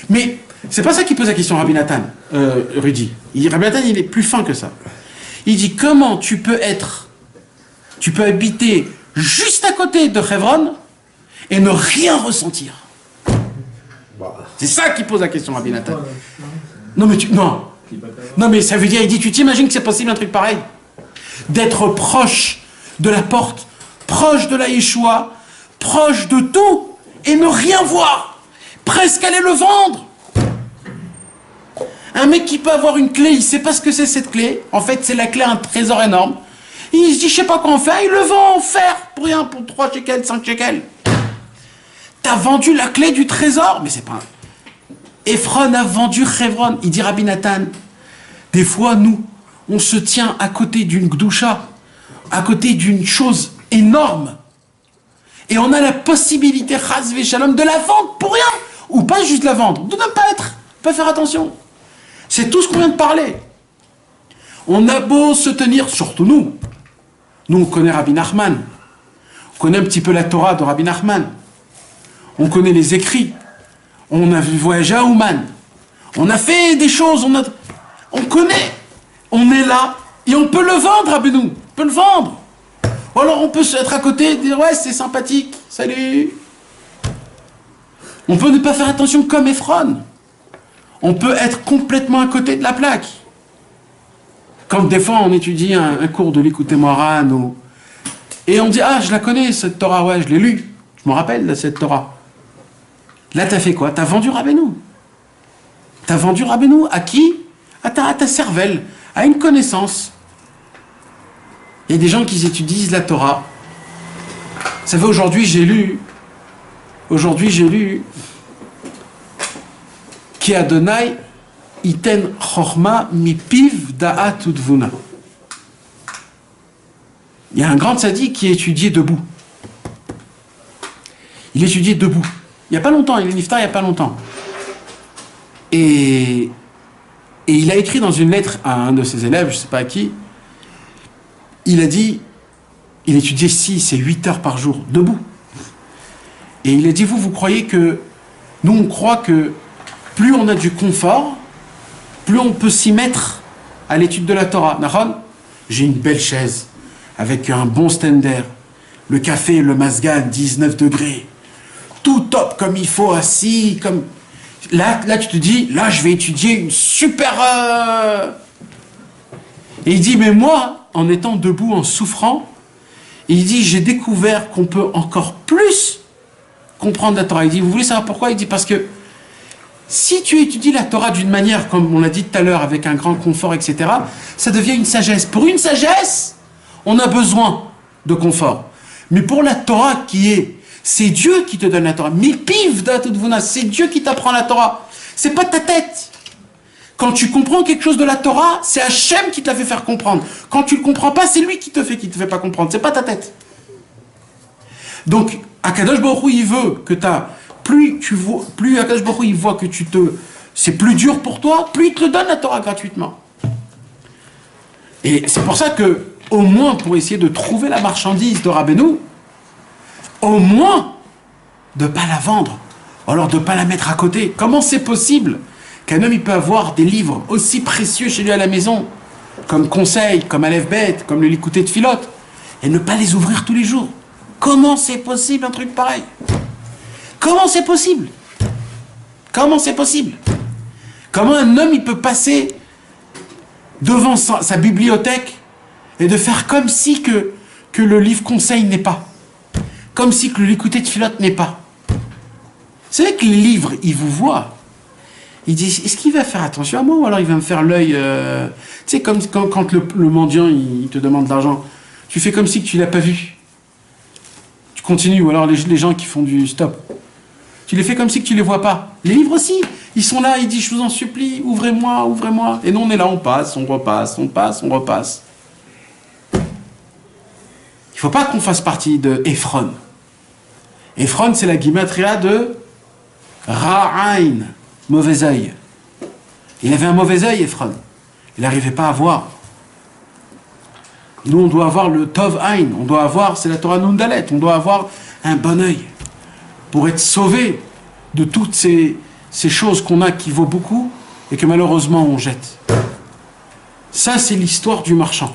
Mais c'est pas ça qui pose la question, Rabbi Nathan, Rudy. Rabbi Nathan, il est plus fin que ça. Il dit comment tu peux habiter juste à côté de Hebron et ne rien ressentir. C'est ça qui pose la question, Rabbi Nathan. Non mais ça veut dire, il dit, tu t'imagines que c'est possible un truc pareil? D'être proche de la porte, proche de la Yeshua, proche de tout, et ne rien voir. Presque aller le vendre. Un mec qui peut avoir une clé, il sait pas ce que c'est cette clé. En fait, c'est la clé à un trésor énorme. Il se dit, je sais pas quoi en faire, il le vend en fer pour rien, pour 3 shekels, 5 shekels. T'as vendu la clé du trésor? Mais c'est pas... Ephron a vendu Hebron. Il dit, Rabbi Nathan, des fois, nous, on se tient à côté d'une gdoucha, à côté d'une chose énorme, et on a la possibilité, chas v'shalom, de la vendre pour rien, ou pas juste la vendre, de ne pas faire attention. C'est tout ce qu'on vient de parler. On a beau se tenir, surtout nous on connaît Rabbi Nachman, on connaît un petit peu la Torah de Rabbi Nachman, on connaît les écrits, on a voyagé à Ouman, on a fait des choses, on connaît, on est là, et on peut le vendre, Rabbeinu, on peut le vendre. Ou alors on peut être à côté et dire, ouais, c'est sympathique, salut. On peut ne pas faire attention comme Ephron. On peut être complètement à côté de la plaque. Quand des fois on étudie un cours de l'Écoutez Moran, et on dit, ah, je la connais, cette Torah, ouais, je l'ai lue. Je me rappelle de cette Torah. Là, t'as fait quoi? T'as vendu Rabbeinu. T'as vendu Rabbeinu à qui? À ta cervelle, à une connaissance. Il y a des gens qui étudient la Torah. Vous savez, aujourd'hui j'ai lu Ki Adonai iten chorma mipiv da'at udvuna. Il y a un grand tzaddik qui étudiait debout. Il étudiait debout. Il n'y a pas longtemps, il est niftar il n'y a pas longtemps. Et il a écrit dans une lettre à un de ses élèves, je ne sais pas à qui, il a dit, il étudiait 6 et 8 heures par jour, debout. Et il a dit, vous croyez que, nous on croit que plus on a du confort, plus on peut s'y mettre à l'étude de la Torah. Nahon, j'ai une belle chaise avec un bon stender, le café, le mazgan, 19 degrés, tout top comme il faut, assis, comme... Là, tu te dis, là, je vais étudier une super... Et il dit, mais moi, en étant debout, en souffrant, il dit, j'ai découvert qu'on peut encore plus comprendre la Torah. Il dit, vous voulez savoir pourquoi? Il dit, parce que si tu étudies la Torah d'une manière, comme on l'a dit tout à l'heure, avec un grand confort, etc., ça devient une sagesse. Pour une sagesse, on a besoin de confort. Mais pour la Torah c'est Dieu qui te donne la Torah. Milpiv d'Atudvuna, c'est Dieu qui t'apprend la Torah. C'est pas ta tête. Quand tu comprends quelque chose de la Torah, c'est Hachem qui te l'a fait faire comprendre. Quand tu le comprends pas, c'est lui qui te fait pas comprendre. C'est pas ta tête. Donc, Akadosh Baruch Hu, il veut que plus Akadosh Baruch Hu, il voit que c'est plus dur pour toi, plus il te donne la Torah gratuitement. Et c'est pour ça que, au moins pour essayer de trouver la marchandise de Rabbeinu, au moins de ne pas la vendre, ou alors de ne pas la mettre à côté. Comment c'est possible qu'un homme il peut avoir des livres aussi précieux chez lui à la maison, comme Conseil, comme Aleph Bet, comme le Likutei Tfilot, et ne pas les ouvrir tous les jours? Comment c'est possible un truc pareil? Comment c'est possible? Comment c'est possible? Comment un homme il peut passer devant sa bibliothèque et de faire comme si que le livre Conseil n'est pas, comme si que le Likutei Tfilot n'est pas? C'est vrai que les livres, ils vous voient. Ils disent, est-ce qu'il va faire attention à moi ou alors il va me faire l'œil tu sais, comme quand le mendiant il te demande de l'argent, tu fais comme si que tu l'as pas vu. Tu continues, ou alors les gens qui font du stop, tu les fais comme si que tu les vois pas. Les livres aussi, ils sont là, ils disent, je vous en supplie, ouvrez-moi, ouvrez-moi. Et nous on est là, on passe, on repasse, on passe, on repasse. Il ne faut pas qu'on fasse partie de Ephron. Ephron, c'est la gimatria de Ra'ain, mauvais œil. Il avait un mauvais œil, Ephron. Il n'arrivait pas à voir. Nous, on doit avoir le Tov Ain, on doit avoir, c'est la Torah Nundalet, on doit avoir un bon œil pour être sauvé de toutes ces choses qu'on a qui vaut beaucoup et que malheureusement on jette. Ça, c'est l'histoire du marchand.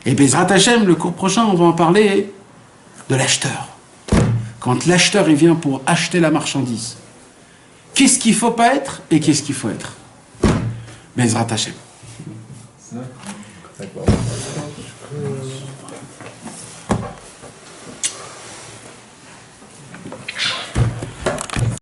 Et Bezrat Hashem, le cours prochain, on va en parler de l'acheteur. Quand l'acheteur il vient pour acheter la marchandise, qu'est-ce qu'il ne faut pas être et qu'est-ce qu'il faut être? Bezrat Hashem.